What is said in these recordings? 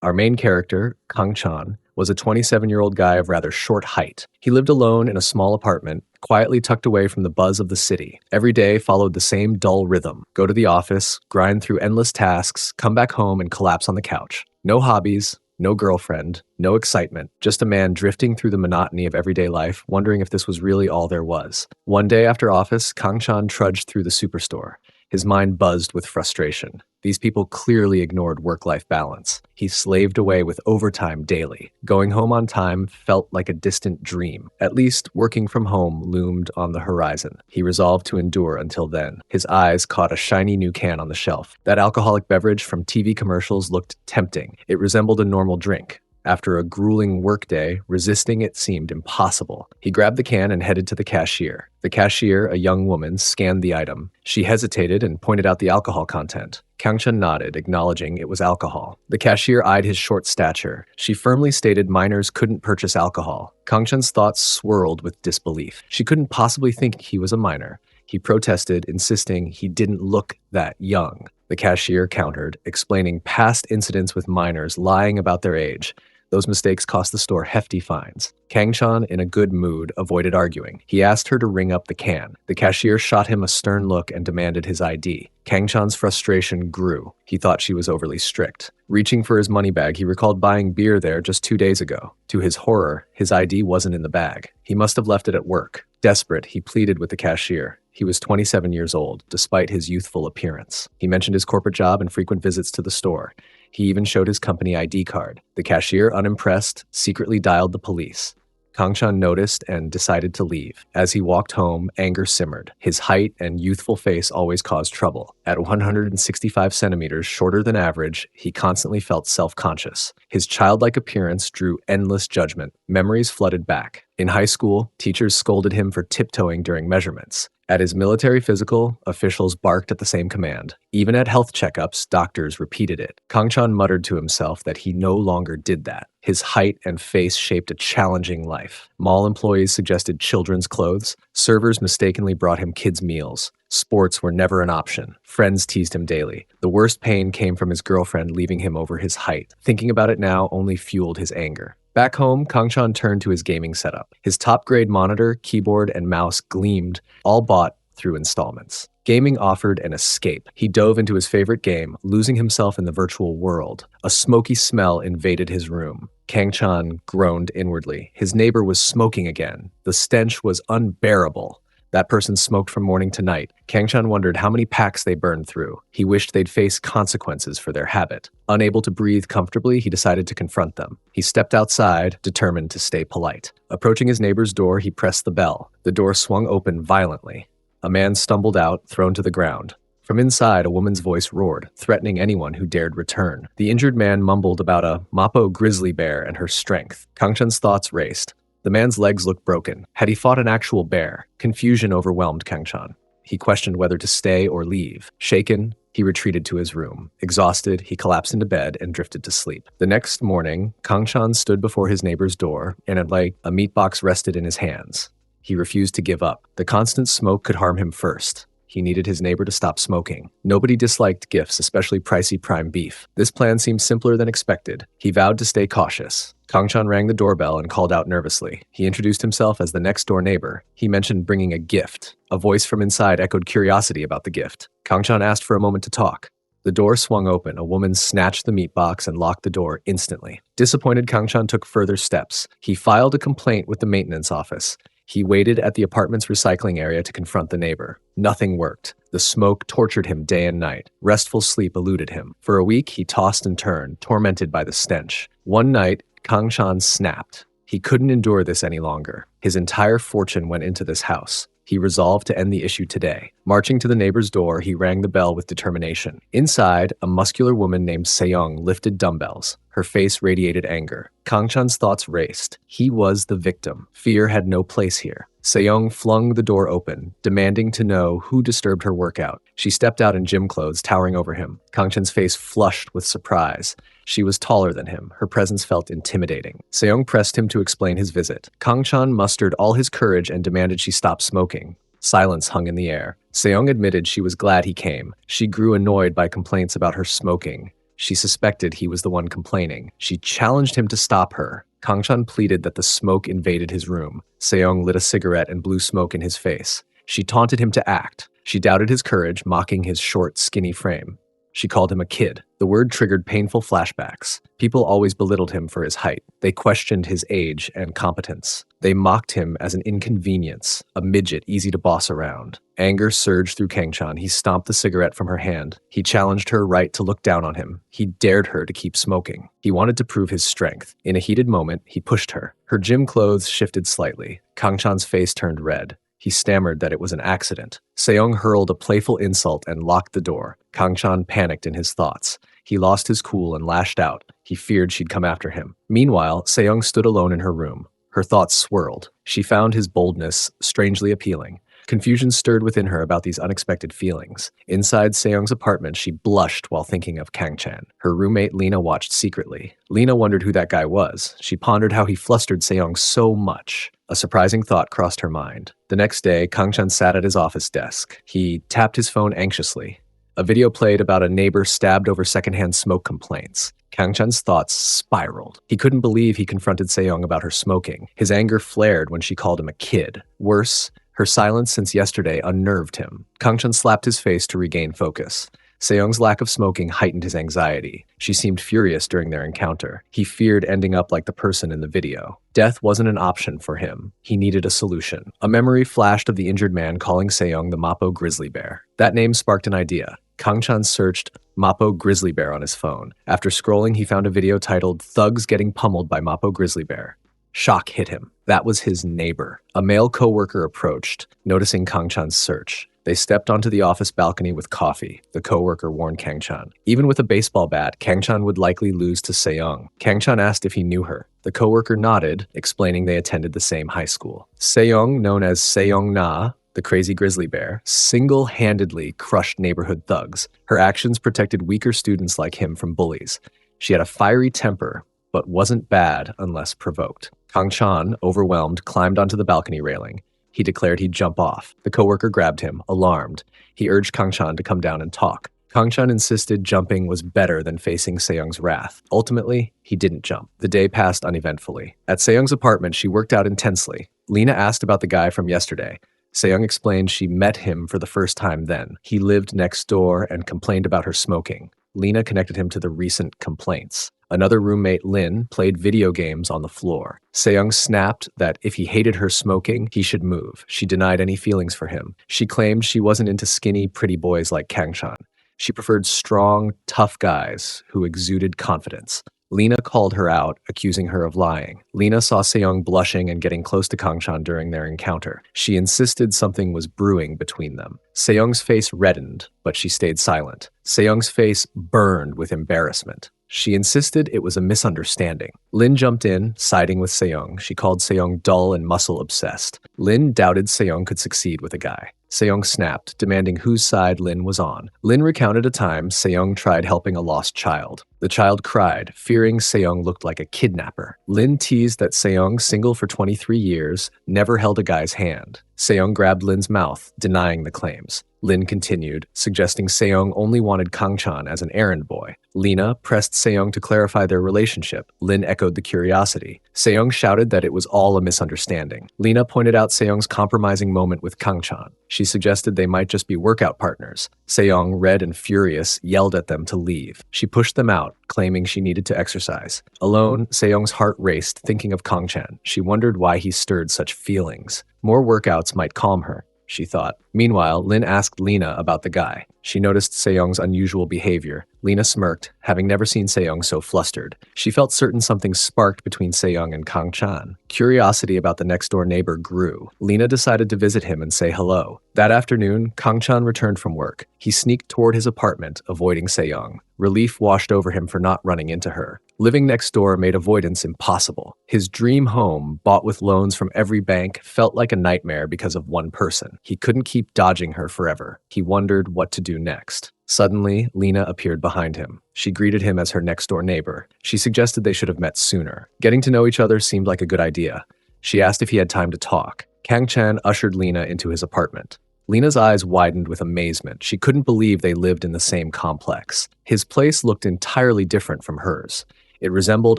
Our main character, Kang Chan, was a 27-year-old guy of rather short height. He lived alone in a small apartment, quietly tucked away from the buzz of the city. Every day followed the same dull rhythm: go to the office, grind through endless tasks, come back home and collapse on the couch. No hobbies, no girlfriend, no excitement, just a man drifting through the monotony of everyday life, wondering if this was really all there was. One day after office, Kang Chan trudged through the superstore. His mind buzzed with frustration. These people clearly ignored work-life balance. He slaved away with overtime daily. Going home on time felt like a distant dream. At least, working from home loomed on the horizon. He resolved to endure until then. His eyes caught a shiny new can on the shelf. That alcoholic beverage from TV commercials looked tempting. It resembled a normal drink. After a grueling workday, resisting it seemed impossible. He grabbed the can and headed to the cashier. The cashier, a young woman, scanned the item. She hesitated and pointed out the alcohol content. Kang Chan nodded, acknowledging it was alcohol. The cashier eyed his short stature. She firmly stated minors couldn't purchase alcohol. Kang Chan's thoughts swirled with disbelief. She couldn't possibly think he was a minor. He protested, insisting he didn't look that young. The cashier countered, explaining past incidents with minors lying about their age. Those mistakes cost the store hefty fines. Kang Chan, in a good mood, avoided arguing. He asked her to ring up the can. The cashier shot him a stern look and demanded his ID. Kang Chan's frustration grew. He thought she was overly strict. Reaching for his money bag, he recalled buying beer there just 2 days ago. To his horror, his ID wasn't in the bag. He must have left it at work. Desperate, he pleaded with the cashier. He was 27 years old, despite his youthful appearance. He mentioned his corporate job and frequent visits to the store. He even showed his company ID card. The cashier, unimpressed, secretly dialed the police. Kang Chan noticed and decided to leave. As he walked home, anger simmered. His height and youthful face always caused trouble. At 165 centimeters shorter than average, he constantly felt self-conscious. His childlike appearance drew endless judgment. Memories flooded back. In high school, teachers scolded him for tiptoeing during measurements. At his military physical, officials barked at the same command. Even at health checkups, doctors repeated it. Kang Chan muttered to himself that he no longer did that. His height and face shaped a challenging life. Mall employees suggested children's clothes. Servers mistakenly brought him kids' meals. Sports were never an option. Friends teased him daily. The worst pain came from his girlfriend leaving him over his height. Thinking about it now only fueled his anger. Back home, Kang Chan turned to his gaming setup. His top-grade monitor, keyboard, and mouse gleamed, all bought through installments. Gaming offered an escape. He dove into his favorite game, losing himself in the virtual world. A smoky smell invaded his room. Kang Chan groaned inwardly. His neighbor was smoking again. The stench was unbearable. That person smoked from morning to night. Kang Chan wondered how many packs they burned through. He wished they'd face consequences for their habit. Unable to breathe comfortably, he decided to confront them. He stepped outside, determined to stay polite. Approaching his neighbor's door, he pressed the bell. The door swung open violently. A man stumbled out, thrown to the ground. From inside, a woman's voice roared, threatening anyone who dared return. The injured man mumbled about a Mapo grizzly bear and her strength. Kang Chan's thoughts raced. The man's legs looked broken. Had he fought an actual bear? Confusion overwhelmed Kang Chan. He questioned whether to stay or leave. Shaken, he retreated to his room. Exhausted, he collapsed into bed and drifted to sleep. The next morning, Kang Chan stood before his neighbor's door, and a meat box rested in his hands. He refused to give up. The constant smoke could harm him first. He needed his neighbor to stop smoking. Nobody disliked gifts, especially pricey prime beef. This plan seemed simpler than expected. He vowed to stay cautious. Kang Chan rang the doorbell and called out nervously. He introduced himself as the next-door neighbor. He mentioned bringing a gift. A voice from inside echoed curiosity about the gift. Kang Chan asked for a moment to talk. The door swung open. A woman snatched the meat box and locked the door instantly. Disappointed, Kang Chan took further steps. He filed a complaint with the maintenance office. He waited at the apartment's recycling area to confront the neighbor. Nothing worked. The smoke tortured him day and night. Restful sleep eluded him. For a week, he tossed and turned, tormented by the stench. One night, Kang Chan snapped. He couldn't endure this any longer. His entire fortune went into this house. He resolved to end the issue today. Marching to the neighbor's door, he rang the bell with determination. Inside, a muscular woman named Seong lifted dumbbells. Her face radiated anger. Kang Chan's thoughts raced. He was the victim. Fear had no place here. Seong flung the door open, demanding to know who disturbed her workout. She stepped out in gym clothes, towering over him. Kang Chan's face flushed with surprise. She was taller than him. Her presence felt intimidating. Seong pressed him to explain his visit. Kang Chan mustered all his courage and demanded she stop smoking. Silence hung in the air. Seong admitted she was glad he came. She grew annoyed by complaints about her smoking. She suspected he was the one complaining. She challenged him to stop her. Kang-chan pleaded that the smoke invaded his room. Seong lit a cigarette and blew smoke in his face. She taunted him to act. She doubted his courage, mocking his short, skinny frame. She called him a kid. The word triggered painful flashbacks. People always belittled him for his height. They questioned his age and competence. They mocked him as an inconvenience, a midget easy to boss around. Anger surged through Kang-chan. He stomped the cigarette from her hand. He challenged her right to look down on him. He dared her to keep smoking. He wanted to prove his strength. In a heated moment, he pushed her. Her gym clothes shifted slightly. Kang-chan's face turned red. He stammered that it was an accident. Seong hurled a playful insult and locked the door. Kang-chan panicked in his thoughts. He lost his cool and lashed out. He feared she'd come after him. Meanwhile, Seong stood alone in her room. Her thoughts swirled. She found his boldness strangely appealing. Confusion stirred within her about these unexpected feelings. Inside Seong's apartment, she blushed while thinking of Kang-chan. Her roommate Lena watched secretly. Lena wondered who that guy was. She pondered how he flustered Seong so much. A surprising thought crossed her mind. The next day, Kang-chan sat at his office desk. He tapped his phone anxiously. A video played about a neighbor stabbed over secondhand smoke complaints. Kang-chan's thoughts spiraled. He couldn't believe he confronted Seong about her smoking. His anger flared when she called him a kid. Worse, her silence since yesterday unnerved him. Kang-chan slapped his face to regain focus. Seong's lack of smoking heightened his anxiety. She seemed furious during their encounter. He feared ending up like the person in the video. Death wasn't an option for him. He needed a solution. A memory flashed of the injured man calling Seong the Mappo grizzly bear. That name sparked an idea. Kang-chan searched Mappo grizzly bear on his phone. After scrolling, he found a video titled "Thugs Getting Pummeled by Mappo Grizzly Bear." Shock hit him. That was his neighbor. A male coworker approached, noticing Kang-chan's search. They stepped onto the office balcony with coffee. The coworker warned Kang-chan. Even with a baseball bat, Kang-chan would likely lose to Seong. Kang-chan asked if he knew her. The coworker nodded, explaining they attended the same high school. Seong, known as Seong-na, the crazy grizzly bear, single-handedly crushed neighborhood thugs. Her actions protected weaker students like him from bullies. She had a fiery temper, but wasn't bad unless provoked. Kang-chan, overwhelmed, climbed onto the balcony railing. He declared he'd jump off. The coworker grabbed him, alarmed. He urged Kang-chan to come down and talk. Kang-chan insisted jumping was better than facing Seong's wrath. Ultimately, he didn't jump. The day passed uneventfully. At Seong's apartment, she worked out intensely. Lena asked about the guy from yesterday. Seong explained she met him for the first time then. He lived next door and complained about her smoking. Lena connected him to the recent complaints. Another roommate, Lin, played video games on the floor. Seong snapped that if he hated her smoking, he should move. She denied any feelings for him. She claimed she wasn't into skinny, pretty boys like Kang-chan. She preferred strong, tough guys who exuded confidence. Lena called her out, accusing her of lying. Lena saw Seong blushing and getting close to Kang-chan during their encounter. She insisted something was brewing between them. Seong's face reddened, but she stayed silent. Seong's face burned with embarrassment. She insisted it was a misunderstanding. Lin jumped in, siding with Seong. She called Seong dull and muscle-obsessed. Lin doubted Seong could succeed with a guy. Seong snapped, demanding whose side Lin was on. Lin recounted a time Seong tried helping a lost child. The child cried, fearing Seong looked like a kidnapper. Lin teased that Seong, single for 23 years, never held a guy's hand. Seong grabbed Lin's mouth, denying the claims. Lin continued, suggesting Seong only wanted Kang-chan as an errand boy. Lena pressed Seong to clarify their relationship. Lin echoed the curiosity. Seong shouted that it was all a misunderstanding. Lena pointed out Seong's compromising moment with Kang-chan. She suggested they might just be workout partners. Seong, red and furious, yelled at them to leave. She pushed them out, claiming she needed to exercise. Alone, Seong's heart raced, thinking of Kang-chan. She wondered why he stirred such feelings. More workouts might calm her, she thought. Meanwhile, Lin asked Lena about the guy. She noticed Seong's unusual behavior. Lena smirked, having never seen Seong so flustered. She felt certain something sparked between Seong and Kang-chan. Curiosity about the next-door neighbor grew. Lena decided to visit him and say hello. That afternoon, Kang-chan returned from work. He sneaked toward his apartment, avoiding Seong. Relief washed over him for not running into her. Living next door made avoidance impossible. His dream home, bought with loans from every bank, felt like a nightmare because of one person. He couldn't keep dodging her forever. He wondered what to do next. Suddenly, Lena appeared behind him. She greeted him as her next-door neighbor. She suggested they should have met sooner. Getting to know each other seemed like a good idea. She asked if he had time to talk. Kang-chan ushered Lena into his apartment. Lena's eyes widened with amazement. She couldn't believe they lived in the same complex. His place looked entirely different from hers. It resembled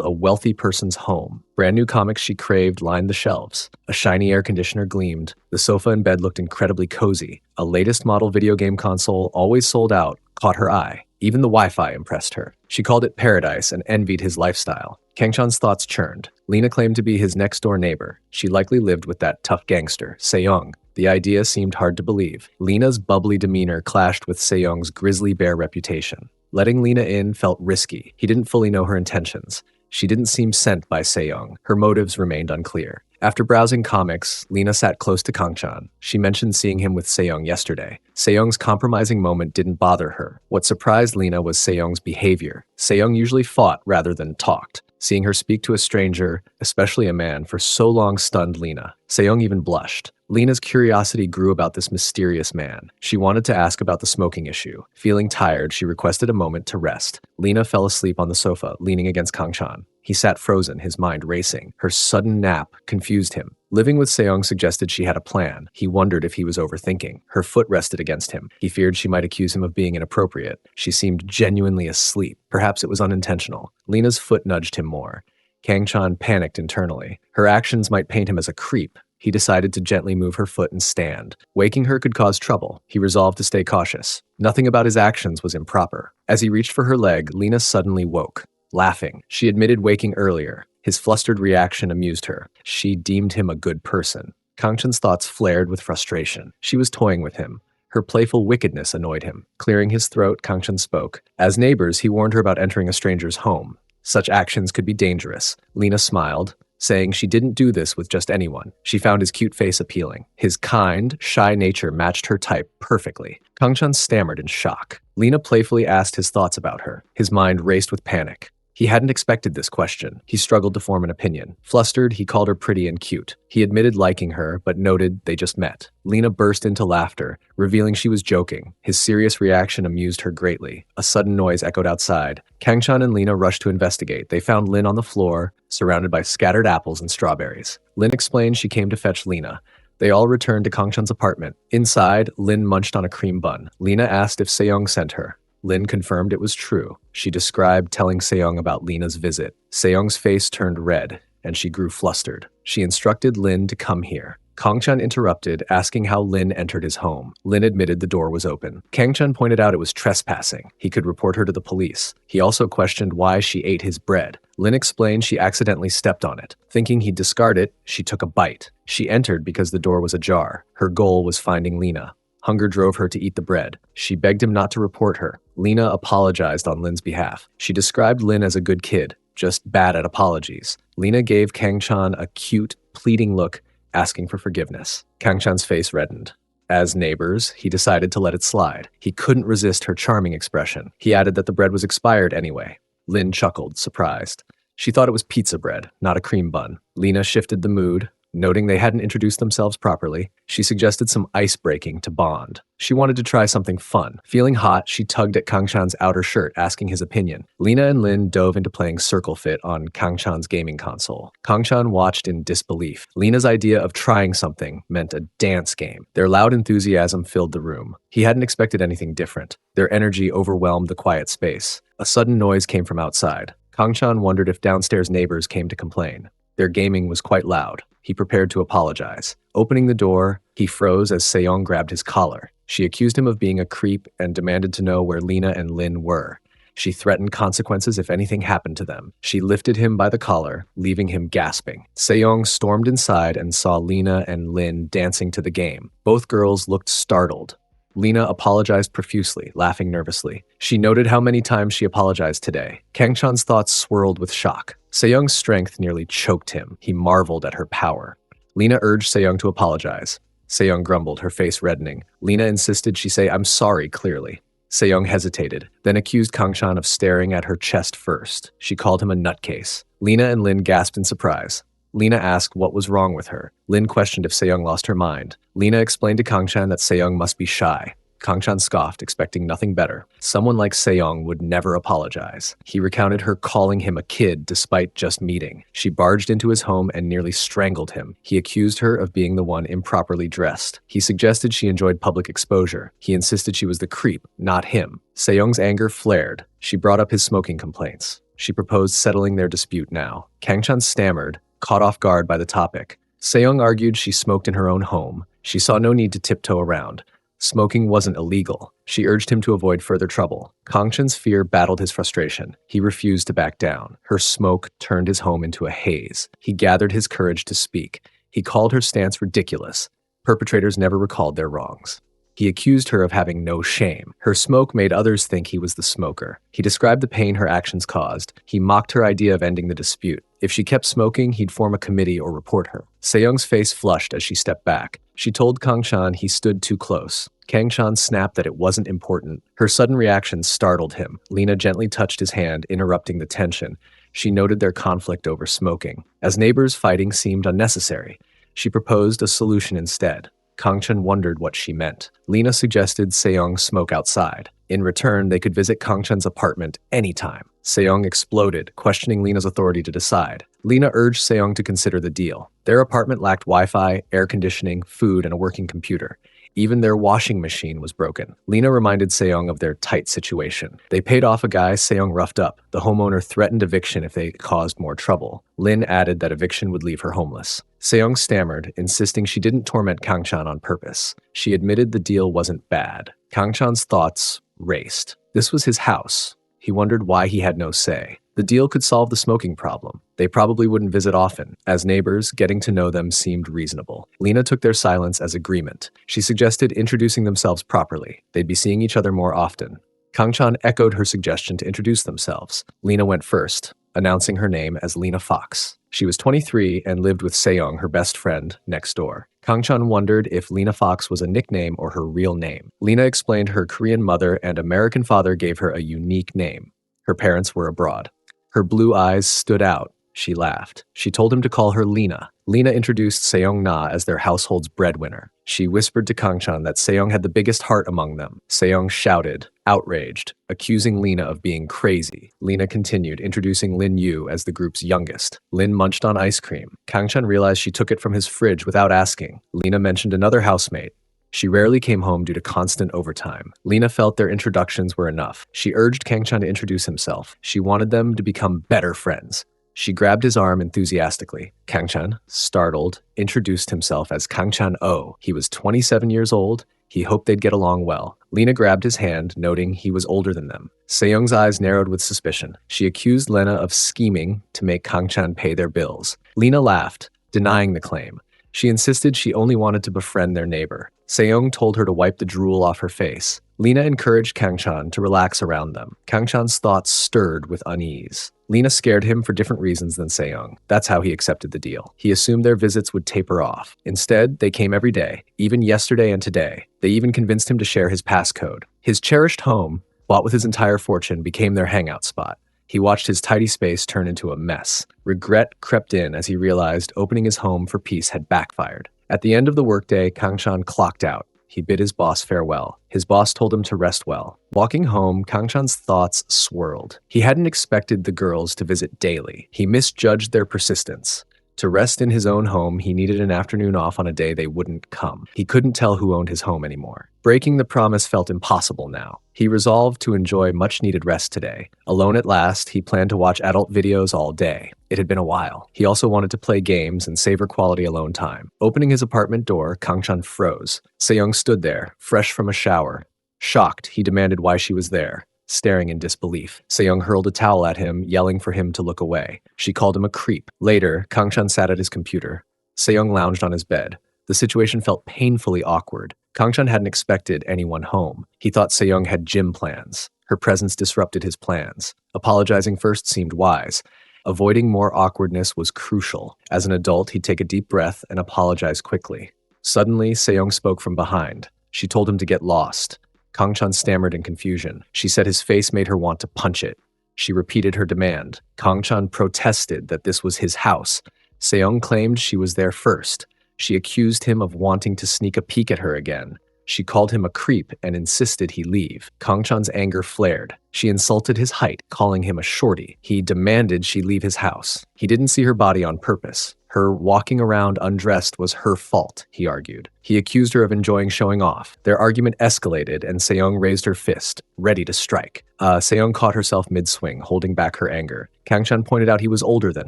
a wealthy person's home. Brand new comics she craved lined the shelves. A shiny air conditioner gleamed. The sofa and bed looked incredibly cozy. A latest model video game console, always sold out, caught her eye. Even the Wi-Fi impressed her. She called it paradise and envied his lifestyle. Kangchan's thoughts churned. Lena claimed to be his next-door neighbor. She likely lived with that tough gangster, Seong. The idea seemed hard to believe. Lena's bubbly demeanor clashed with Seong's grisly bear reputation. Letting Lena in felt risky. He didn't fully know her intentions. She didn't seem sent by Seong. Her motives remained unclear. After browsing comics, Lena sat close to Kangchan. She mentioned seeing him with Seong yesterday. Seong's compromising moment didn't bother her. What surprised Lena was Seong's behavior. Seong usually fought rather than talked. Seeing her speak to a stranger, especially a man, for so long stunned Lena. Seong even blushed. Lena's curiosity grew about this mysterious man. She wanted to ask about the smoking issue. Feeling tired, she requested a moment to rest. Lena fell asleep on the sofa, leaning against Kangchan. He sat frozen, his mind racing. Her sudden nap confused him. Living with Seong suggested she had a plan. He wondered if he was overthinking. Her foot rested against him. He feared she might accuse him of being inappropriate. She seemed genuinely asleep. Perhaps it was unintentional. Lena's foot nudged him more. Kangchan panicked internally. Her actions might paint him as a creep. He decided to gently move her foot and stand. Waking her could cause trouble. He resolved to stay cautious. Nothing about his actions was improper. As he reached for her leg, Lena suddenly woke, laughing. She admitted waking earlier. His flustered reaction amused her. She deemed him a good person. Kangchan's thoughts flared with frustration. She was toying with him. Her playful wickedness annoyed him. Clearing his throat, Kangchan spoke. As neighbors, he warned her about entering a stranger's home. Such actions could be dangerous. Lena smiled, saying she didn't do this with just anyone. She found his cute face appealing. His kind, shy nature matched her type perfectly. Kangchan stammered in shock. Lena playfully asked his thoughts about her. His mind raced with panic. He hadn't expected this question. He struggled to form an opinion. Flustered, he called her pretty and cute. He admitted liking her, but noted they just met. Lena burst into laughter, revealing she was joking. His serious reaction amused her greatly. A sudden noise echoed outside. Kangchan and Lena rushed to investigate. They found Lin on the floor, surrounded by scattered apples and strawberries. Lin explained she came to fetch Lena. They all returned to Kangchan's apartment. Inside, Lin munched on a cream bun. Lena asked if Seong sent her. Lin confirmed it was true. She described telling Seong about Lena's visit. Seong's face turned red, and she grew flustered. She instructed Lin to come here. Kangchan interrupted, asking how Lin entered his home. Lin admitted the door was open. Kangchan pointed out it was trespassing. He could report her to the police. He also questioned why she ate his bread. Lin explained she accidentally stepped on it. Thinking he'd discard it, she took a bite. She entered because the door was ajar. Her goal was finding Lena. Hunger drove her to eat the bread. She begged him not to report her. Lena apologized on Lin's behalf. She described Lin as a good kid, just bad at apologies. Lena gave Kangchan a cute, pleading look, asking for forgiveness. Kangchan's face reddened. As neighbors, he decided to let it slide. He couldn't resist her charming expression. He added that the bread was expired anyway. Lin chuckled, surprised. She thought it was pizza bread, not a cream bun. Lena shifted the mood. Noting they hadn't introduced themselves properly, she suggested some ice breaking to bond. She wanted to try something fun. Feeling hot, she tugged at Kangchan's outer shirt, asking his opinion. Lena and Lin dove into playing Circle Fit on Kangchan's gaming console. Kangchan watched in disbelief. Lena's idea of trying something meant a dance game. Their loud enthusiasm filled the room. He hadn't expected anything different. Their energy overwhelmed the quiet space. A sudden noise came from outside. Kangchan wondered if downstairs neighbors came to complain. Their gaming was quite loud. He prepared to apologize. Opening the door, he froze as Seong grabbed his collar. She accused him of being a creep and demanded to know where Lena and Lin were. She threatened consequences if anything happened to them. She lifted him by the collar, leaving him gasping. Seong stormed inside and saw Lena and Lin dancing to the game. Both girls looked startled. Lena apologized profusely, laughing nervously. She noted how many times she apologized today. Kangchan's thoughts swirled with shock. Seong's strength nearly choked him. He marveled at her power. Lena urged Seong to apologize. Seong grumbled, her face reddening. Lena insisted she say, "I'm sorry," clearly. Seong hesitated, then accused Kangchan of staring at her chest first. She called him a nutcase. Lena and Lin gasped in surprise. Lena asked what was wrong with her. Lin questioned if Seong lost her mind. Lena explained to Kangchan that Seong must be shy. Kangchan scoffed, expecting nothing better. Someone like Seong would never apologize. He recounted her calling him a kid despite just meeting. She barged into his home and nearly strangled him. He accused her of being the one improperly dressed. He suggested she enjoyed public exposure. He insisted she was the creep, not him. Seong's anger flared. She brought up his smoking complaints. She proposed settling their dispute now. Kangchan stammered, caught off guard by the topic. Seong argued she smoked in her own home. She saw no need to tiptoe around. Smoking wasn't illegal. She urged him to avoid further trouble. Kangchan's fear battled his frustration. He refused to back down. Her smoke turned his home into a haze. He gathered his courage to speak. He called her stance ridiculous. Perpetrators never recalled their wrongs. He accused her of having no shame. Her smoke made others think he was the smoker. He described the pain her actions caused. He mocked her idea of ending the dispute. If she kept smoking, he'd form a committee or report her. Seong's face flushed as she stepped back. She told Kangchan he stood too close. Kangchan snapped that it wasn't important. Her sudden reaction startled him. Lena gently touched his hand, interrupting the tension. She noted their conflict over smoking. As neighbors, fighting seemed unnecessary. She proposed a solution instead. Kangchan wondered what she meant. Lena suggested Seong smoke outside. In return, they could visit Kangchan's apartment anytime. Seong exploded, questioning Lena's authority to decide. Lena urged Seong to consider the deal. Their apartment lacked Wi-Fi, air conditioning, food, and a working computer. Even their washing machine was broken. Lena reminded Seong of their tight situation. They paid off a guy Seong roughed up. The homeowner threatened eviction if they caused more trouble. Lin added that eviction would leave her homeless. Seong stammered, insisting she didn't torment Kangchan on purpose. She admitted the deal wasn't bad. Kangchan's thoughts raced. This was his house. He wondered why he had no say. The deal could solve the smoking problem. They probably wouldn't visit often. As neighbors, getting to know them seemed reasonable. Lena took their silence as agreement. She suggested introducing themselves properly. They'd be seeing each other more often. Kangchan echoed her suggestion to introduce themselves. Lena went first, announcing her name as Lena Fox. She was 23 and lived with Seong, her best friend, next door. Kangchan wondered if Lena Fox was a nickname or her real name. Lena explained her Korean mother and American father gave her a unique name. Her parents were abroad. Her blue eyes stood out. She laughed. She told him to call her Lena. Lena introduced Seong Na as their household's breadwinner. She whispered to Kangchan that Seong had the biggest heart among them. Seong shouted, outraged, accusing Lena of being crazy. Lena continued, introducing Lin Yu as the group's youngest. Lin munched on ice cream. Kangchan realized she took it from his fridge without asking. Lena mentioned another housemate. She rarely came home due to constant overtime. Lena felt their introductions were enough. She urged Kangchan to introduce himself. She wanted them to become better friends. She grabbed his arm enthusiastically. Kangchan, startled, introduced himself as Kangchan Oh. He was 27 years old. He hoped they'd get along well. Lena grabbed his hand, noting he was older than them. Seong's eyes narrowed with suspicion. She accused Lena of scheming to make Kangchan pay their bills. Lena laughed, denying the claim. She insisted she only wanted to befriend their neighbor. Seong told her to wipe the drool off her face. Lena encouraged Kangchan to relax around them. Kangchan's thoughts stirred with unease. Lena scared him for different reasons than Seong. That's how he accepted the deal. He assumed their visits would taper off. Instead, they came every day, even yesterday and today. They even convinced him to share his passcode. His cherished home, bought with his entire fortune, became their hangout spot. He watched his tidy space turn into a mess. Regret crept in as he realized opening his home for peace had backfired. At the end of the workday, Kangchan clocked out. He bid his boss farewell. His boss told him to rest well. Walking home, Kangchan's thoughts swirled. He hadn't expected the girls to visit daily. He misjudged their persistence. To rest in his own home, he needed an afternoon off on a day they wouldn't come. He couldn't tell who owned his home anymore. Breaking the promise felt impossible now. He resolved to enjoy much-needed rest today. Alone at last, he planned to watch adult videos all day. It had been a while. He also wanted to play games and savor quality alone time. Opening his apartment door, Kangchan froze. Seong stood there, fresh from a shower. Shocked, he demanded why she was there. Staring in disbelief. Seong hurled a towel at him, yelling for him to look away. She called him a creep. Later, Kangchan sat at his computer. Seong lounged on his bed. The situation felt painfully awkward. Kangchan hadn't expected anyone home. He thought Seong had gym plans. Her presence disrupted his plans. Apologizing first seemed wise. Avoiding more awkwardness was crucial. As an adult, he'd take a deep breath and apologize quickly. Suddenly, Seong spoke from behind. She told him to get lost. Kangchan stammered in confusion. She said his face made her want to punch it. She repeated her demand. Kangchan protested that this was his house. Seong claimed she was there first. She accused him of wanting to sneak a peek at her again. She called him a creep and insisted he leave. Kangchan's anger flared. She insulted his height, calling him a shorty. He demanded she leave his house. He didn't see her body on purpose. Her walking around undressed was her fault, he argued. He accused her of enjoying showing off. Their argument escalated, and Seong raised her fist, ready to strike. Seong caught herself mid-swing, holding back her anger. Kangchan pointed out he was older than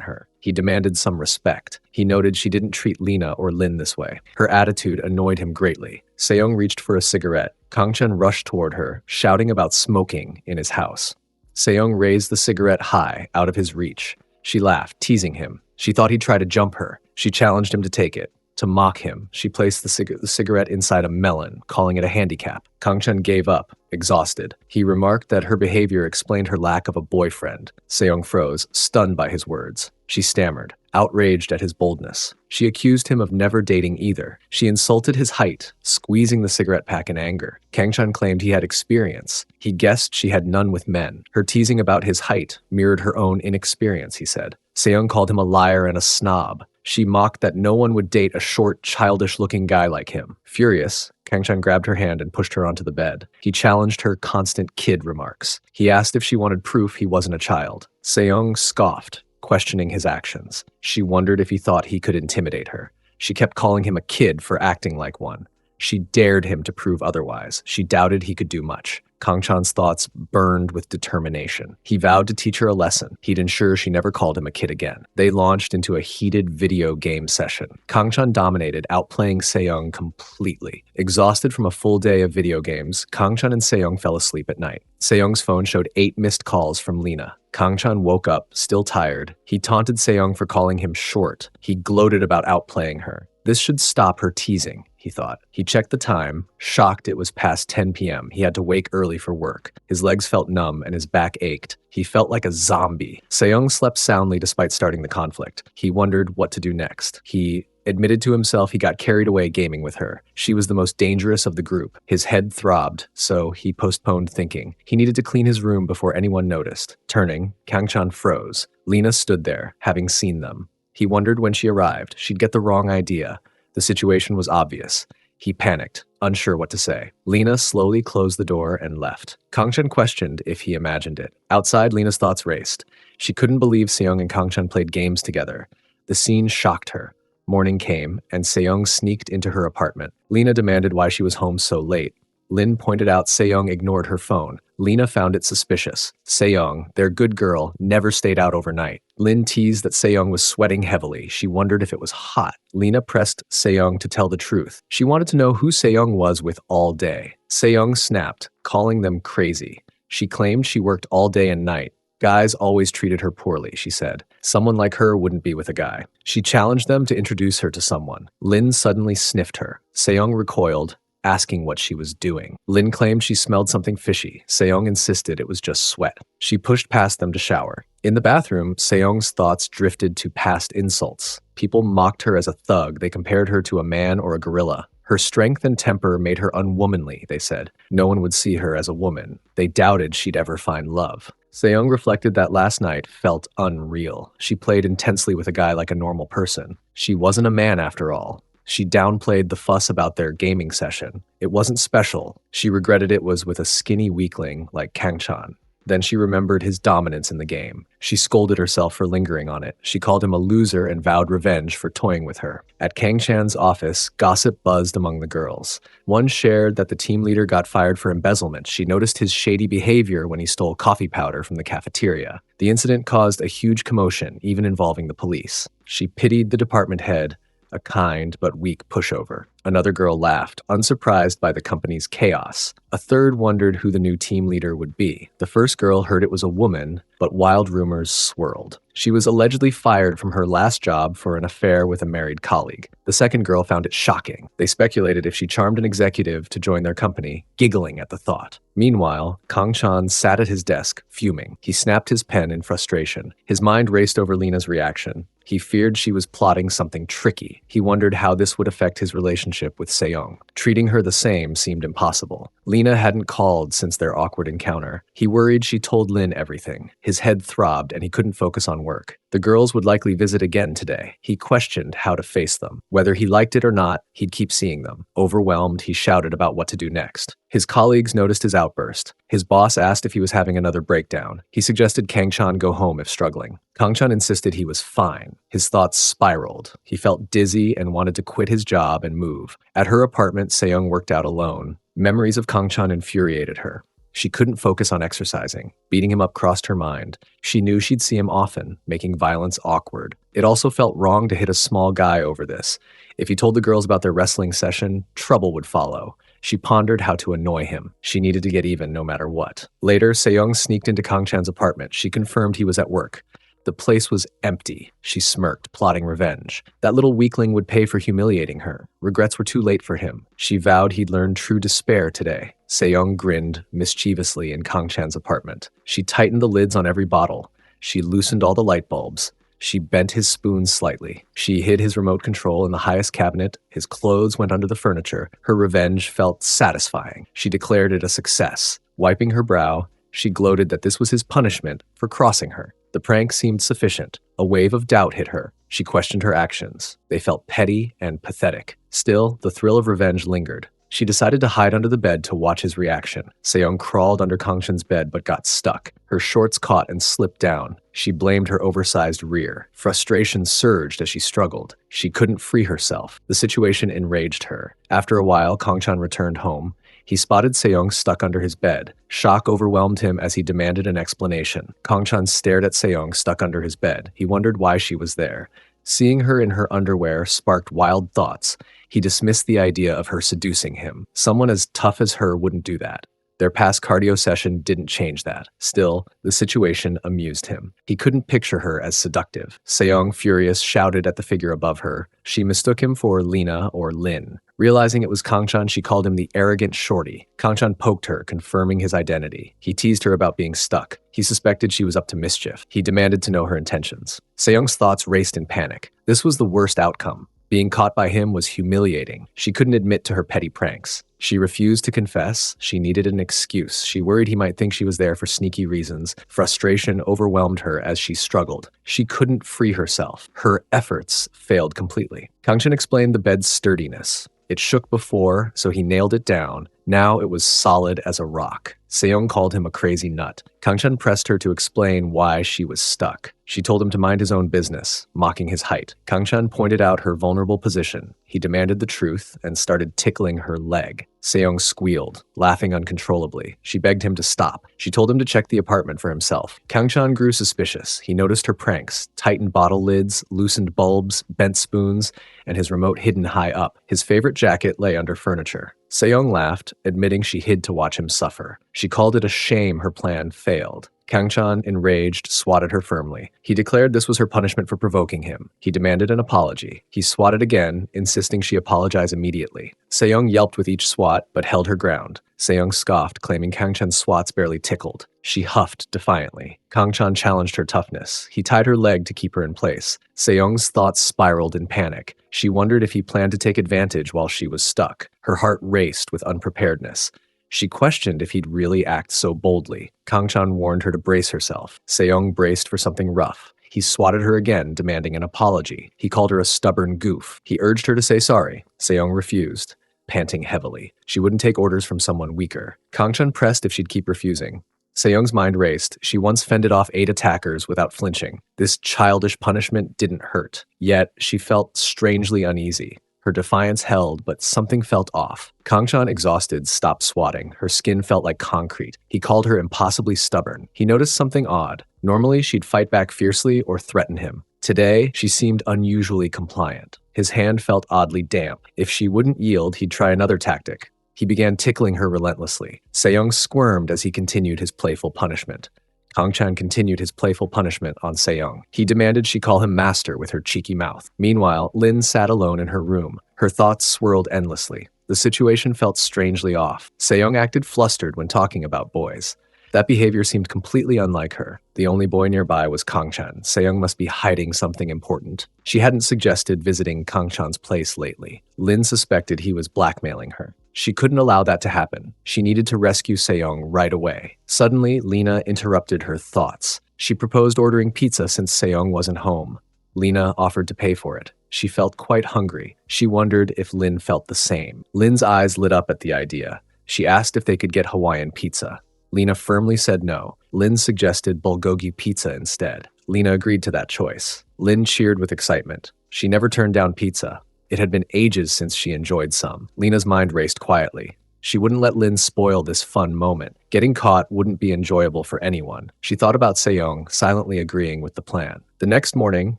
her. He demanded some respect. He noted she didn't treat Lena or Lin this way. Her attitude annoyed him greatly. Seong reached for a cigarette. Kangchan rushed toward her, shouting about smoking in his house. Seong raised the cigarette high, out of his reach. She laughed, teasing him. She thought he'd try to jump her. She challenged him to take it. To mock him, she placed the cigarette inside a melon, calling it a handicap. Kangchan gave up, exhausted. He remarked that her behavior explained her lack of a boyfriend. Seong froze, stunned by his words. She stammered, outraged at his boldness. She accused him of never dating either. She insulted his height, squeezing the cigarette pack in anger. Kangchan claimed he had experience. He guessed she had none with men. Her teasing about his height mirrored her own inexperience, he said. Seong called him a liar and a snob. She mocked that no one would date a short, childish-looking guy like him. Furious, Kangchan grabbed her hand and pushed her onto the bed. He challenged her constant kid remarks. He asked if she wanted proof he wasn't a child. Seong scoffed, questioning his actions. She wondered if he thought he could intimidate her. She kept calling him a kid for acting like one. She dared him to prove otherwise. She doubted he could do much. Kangchan's thoughts burned with determination. He vowed to teach her a lesson. He'd ensure she never called him a kid again. They launched into a heated video game session. Kangchan dominated, outplaying Seong completely. Exhausted from a full day of video games, Kangchan and Seong fell asleep at night. Seong's phone showed 8 missed calls from Lena. Kangchan woke up, still tired. He taunted Seong for calling him short. He gloated about outplaying her. This should stop her teasing, he thought. He checked the time, shocked it was past 10 p.m. He had to wake early for work. His legs felt numb and his back ached. He felt like a zombie. Seong slept soundly despite starting the conflict. He wondered what to do next. He admitted to himself he got carried away gaming with her. She was the most dangerous of the group. His head throbbed, so he postponed thinking. He needed to clean his room before anyone noticed. Turning, Kangchan froze. Lena stood there, having seen them. He wondered when she arrived. She'd get the wrong idea. The situation was obvious. He panicked, unsure what to say. Lena slowly closed the door and left. Kangchan questioned if he imagined it. Outside, Lena's thoughts raced. She couldn't believe Seong and Kangchan played games together. The scene shocked her. Morning came, and Seong sneaked into her apartment. Lena demanded why she was home so late. Lin pointed out Seong ignored her phone. Lena found it suspicious. Seong, their good girl, never stayed out overnight. Lin teased that Seong was sweating heavily. She wondered if it was hot. Lena pressed Seong to tell the truth. She wanted to know who Seong was with all day. Seong snapped, calling them crazy. She claimed she worked all day and night. Guys always treated her poorly, she said. Someone like her wouldn't be with a guy. She challenged them to introduce her to someone. Lin suddenly sniffed her. Seong recoiled, asking what she was doing. Lin claimed she smelled something fishy. Seong insisted it was just sweat. She pushed past them to shower. In the bathroom, Seong's thoughts drifted to past insults. People mocked her as a thug. They compared her to a man or a gorilla. Her strength and temper made her unwomanly, they said. No one would see her as a woman. They doubted she'd ever find love. Seong reflected that last night felt unreal. She played intensely with a guy like a normal person. She wasn't a man after all. She downplayed the fuss about their gaming session. It wasn't special. She regretted it was with a skinny weakling like Kangchan. Then she remembered his dominance in the game. She scolded herself for lingering on it. She called him a loser and vowed revenge for toying with her. At Kangchan's office, gossip buzzed among the girls. One shared that the team leader got fired for embezzlement. She noticed his shady behavior when he stole coffee powder from the cafeteria. The incident caused a huge commotion, even involving the police. She pitied the department head, a kind but weak pushover. Another girl laughed, unsurprised by the company's chaos. A third wondered who the new team leader would be. The first girl heard it was a woman, but wild rumors swirled. She was allegedly fired from her last job for an affair with a married colleague. The second girl found it shocking. They speculated if she charmed an executive to join their company, giggling at the thought. Meanwhile, Kangchan sat at his desk, fuming. He snapped his pen in frustration. His mind raced over Lena's reaction. He feared she was plotting something tricky. He wondered how this would affect his relationship with Seong. Treating her the same seemed impossible. Lena hadn't called since their awkward encounter. He worried she told Lin everything. His His head throbbed and he couldn't focus on work. The girls would likely visit again today. He questioned how to face them. Whether he liked it or not, he'd keep seeing them. Overwhelmed, he shouted about what to do next. His colleagues noticed his outburst. His boss asked if he was having another breakdown. He suggested Kang-chan go home if struggling. Kang-chan insisted he was fine. His thoughts spiraled. He felt dizzy and wanted to quit his job and move. At her apartment, Seyoung worked out alone. Memories of Kang-chan infuriated her. She couldn't focus on exercising. Beating him up crossed her mind. She knew she'd see him often, making violence awkward. It also felt wrong to hit a small guy over this. If he told the girls about their wrestling session, trouble would follow. She pondered how to annoy him. She needed to get even no matter what. Later, Seyoung sneaked into Kang-chan's apartment. She confirmed he was at work. The place was empty. She smirked, plotting revenge. That little weakling would pay for humiliating her. Regrets were too late for him. She vowed he'd learn true despair today. Seyoung grinned mischievously in Kang-chan's apartment. She tightened the lids on every bottle. She loosened all the light bulbs. She bent his spoon slightly. She hid his remote control in the highest cabinet. His clothes went under the furniture. Her revenge felt satisfying. She declared it a success. Wiping her brow, she gloated that this was his punishment for crossing her. The prank seemed sufficient. A wave of doubt hit her. She questioned her actions. They felt petty and pathetic. Still, the thrill of revenge lingered. She decided to hide under the bed to watch his reaction. Seyoung crawled under Kang-chan's bed but got stuck. Her shorts caught and slipped down. She blamed her oversized rear. Frustration surged as she struggled. She couldn't free herself. The situation enraged her. After a while, Kang-chan returned home. He spotted Seyoung stuck under his bed. Shock overwhelmed him as he demanded an explanation. Kang-chan stared at Seyoung stuck under his bed. He wondered why she was there. Seeing her in her underwear sparked wild thoughts. He dismissed the idea of her seducing him. Someone as tough as her wouldn't do that. Their past cardio session didn't change that. Still, the situation amused him. He couldn't picture her as seductive. Seyoung, furious, shouted at the figure above her. She mistook him for Lena or Lin. Realizing it was Kang-chan, she called him the arrogant shorty. Kang-chan poked her, confirming his identity. He teased her about being stuck. He suspected she was up to mischief. He demanded to know her intentions. Seyoung's thoughts raced in panic. This was the worst outcome. Being caught by him was humiliating. She couldn't admit to her petty pranks. She refused to confess. She needed an excuse. She worried he might think she was there for sneaky reasons. Frustration overwhelmed her as she struggled. She couldn't free herself. Her efforts failed completely. Kang-chan explained the bed's sturdiness. It shook before, so he nailed it down. Now it was solid as a rock. Seyoung called him a crazy nut. Kang-chan pressed her to explain why she was stuck. She told him to mind his own business, mocking his height. Kang-chan pointed out her vulnerable position. He demanded the truth and started tickling her leg. Seyoung squealed, laughing uncontrollably. She begged him to stop. She told him to check the apartment for himself. Kang-chan grew suspicious. He noticed her pranks, tightened bottle lids, loosened bulbs, bent spoons, and his remote hidden high up. His favorite jacket lay under furniture. Seyoung laughed, admitting she hid to watch him suffer. She called it a shame her plan failed. Kang-chan, enraged, swatted her firmly. He declared this was her punishment for provoking him. He demanded an apology. He swatted again, insisting she apologize immediately. Seyoung yelped with each swat, but held her ground. Seyoung scoffed, claiming Kang-chan's swats barely tickled. She huffed defiantly. Kang-chan challenged her toughness. He tied her leg to keep her in place. Seyoung's thoughts spiraled in panic. She wondered if he planned to take advantage while she was stuck. Her heart raced with unpreparedness. She questioned if he'd really act so boldly. Kang-chan warned her to brace herself. Seyoung braced for something rough. He swatted her again, demanding an apology. He called her a stubborn goof. He urged her to say sorry. Seyoung refused, panting heavily. She wouldn't take orders from someone weaker. Kang-chan pressed if she'd keep refusing. Seyoung's mind raced. She once fended off 8 attackers without flinching. This childish punishment didn't hurt. Yet, she felt strangely uneasy. Her defiance held, but something felt off. Kang-chan, exhausted, stopped swatting. Her skin felt like concrete. He called her impossibly stubborn. He noticed something odd. Normally, she'd fight back fiercely or threaten him. Today, she seemed unusually compliant. His hand felt oddly damp. If she wouldn't yield, he'd try another tactic. He began tickling her relentlessly. Seyoung squirmed as he continued his playful punishment. Kang-chan continued his playful punishment on Seyoung. He demanded she call him master with her cheeky mouth. Meanwhile, Lin sat alone in her room. Her thoughts swirled endlessly. The situation felt strangely off. Seyoung acted flustered when talking about boys. That behavior seemed completely unlike her. The only boy nearby was Kang-chan. Seyoung must be hiding something important. She hadn't suggested visiting Kang-chan's place lately. Lin suspected he was blackmailing her. She couldn't allow that to happen. She needed to rescue Seong right away. Suddenly, Lena interrupted her thoughts. She proposed ordering pizza since Seong wasn't home. Lena offered to pay for it. She felt quite hungry. She wondered if Lin felt the same. Lin's eyes lit up at the idea. She asked if they could get Hawaiian pizza. Lena firmly said no. Lin suggested bulgogi pizza instead. Lena agreed to that choice. Lin cheered with excitement. She never turned down pizza. It had been ages since she enjoyed some. Lena's mind raced quietly. She wouldn't let Lin spoil this fun moment. Getting caught wouldn't be enjoyable for anyone. She thought about Seong, silently agreeing with the plan. The next morning,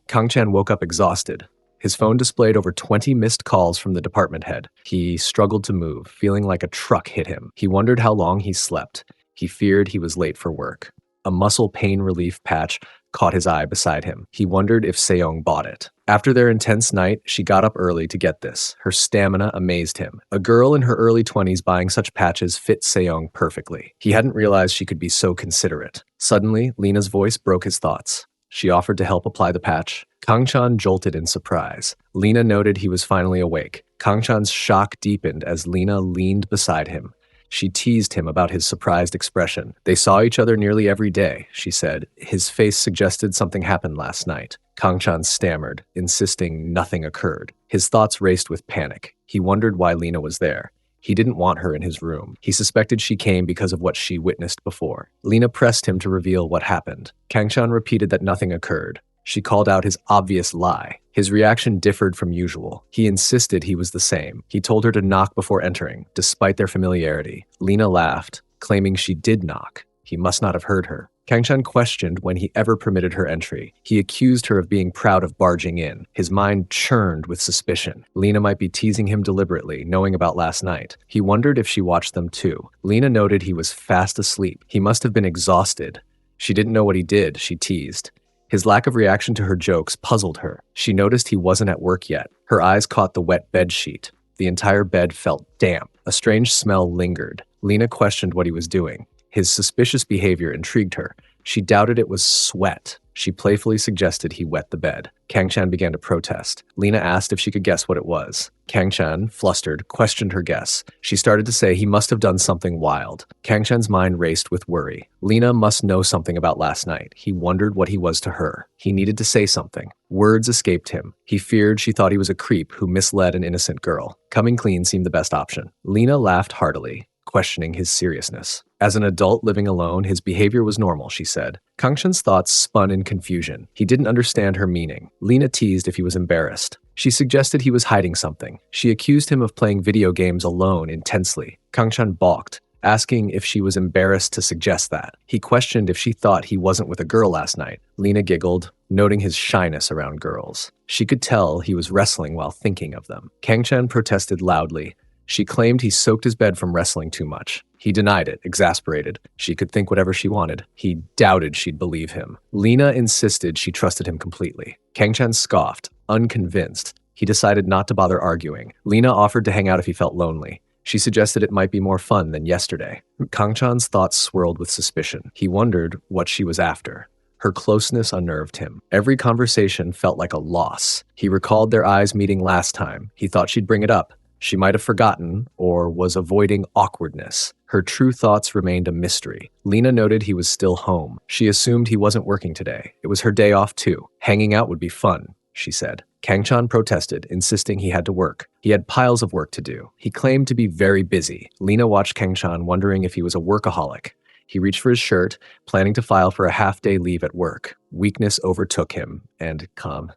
Kang-chan woke up exhausted. His phone displayed over 20 missed calls from the department head. He struggled to move, feeling like a truck hit him. He wondered how long he slept. He feared he was late for work. A muscle pain relief patch caught his eye beside him. He wondered if Seong bought it. After their intense night, she got up early to get this. Her stamina amazed him. A girl in her early 20s buying such patches fit Seong perfectly. He hadn't realized she could be so considerate. Suddenly, Lena's voice broke his thoughts. She offered to help apply the patch. Kang-chan jolted in surprise. Lena noted he was finally awake. Kang-chan's shock deepened as Lena leaned beside him. She teased him about his surprised expression. They saw each other nearly every day, she said. His face suggested something happened last night. Kang-chan stammered, insisting nothing occurred. His thoughts raced with panic. He wondered why Lena was there. He didn't want her in his room. He suspected she came because of what she witnessed before. Lena pressed him to reveal what happened. Kang-chan repeated that nothing occurred. She called out his obvious lie. His reaction differed from usual. He insisted he was the same. He told her to knock before entering, despite their familiarity. Lena laughed, claiming she did knock. He must not have heard her. Kang-chan questioned when he ever permitted her entry. He accused her of being proud of barging in. His mind churned with suspicion. Lena might be teasing him deliberately, knowing about last night. He wondered if she watched them too. Lena noted he was fast asleep. He must have been exhausted. She didn't know what he did, she teased. His lack of reaction to her jokes puzzled her. She noticed he wasn't at work yet. Her eyes caught the wet bed sheet. The entire bed felt damp. A strange smell lingered. Lena questioned what he was doing. His suspicious behavior intrigued her. She doubted it was sweat. She playfully suggested he wet the bed. Kang-chan began to protest. Lena asked if she could guess what it was. Kang-chan, flustered, questioned her guess. She started to say he must have done something wild. Kang-chan's mind raced with worry. Lena must know something about last night. He wondered what he was to her. He needed to say something. Words escaped him. He feared she thought he was a creep who misled an innocent girl. Coming clean seemed the best option. Lena laughed heartily, questioning his seriousness. As an adult living alone, his behavior was normal, she said. Kang-chan's thoughts spun in confusion. He didn't understand her meaning. Lena teased if he was embarrassed. She suggested he was hiding something. She accused him of playing video games alone intensely. Kang-chan balked, asking if she was embarrassed to suggest that. He questioned if she thought he wasn't with a girl last night. Lena giggled, noting his shyness around girls. She could tell he was wrestling while thinking of them. Kang-chan protested loudly. She claimed he soaked his bed from wrestling too much. He denied it, exasperated. She could think whatever she wanted. He doubted she'd believe him. Lena insisted she trusted him completely. Kang-chan scoffed, unconvinced. He decided not to bother arguing. Lena offered to hang out if he felt lonely. She suggested it might be more fun than yesterday. Kang-chan's thoughts swirled with suspicion. He wondered what she was after. Her closeness unnerved him. Every conversation felt like a loss. He recalled their eyes meeting last time. He thought she'd bring it up. She might have forgotten or was avoiding awkwardness. Her true thoughts remained a mystery. Lena noted he was still home. She assumed he wasn't working today. It was her day off too. Hanging out would be fun, she said. Kang-chan protested, insisting he had to work. He had piles of work to do. He claimed to be very busy. Lena watched Kang-chan, wondering if he was a workaholic. He reached for his shirt, planning to file for a half-day leave at work. Weakness overtook him, and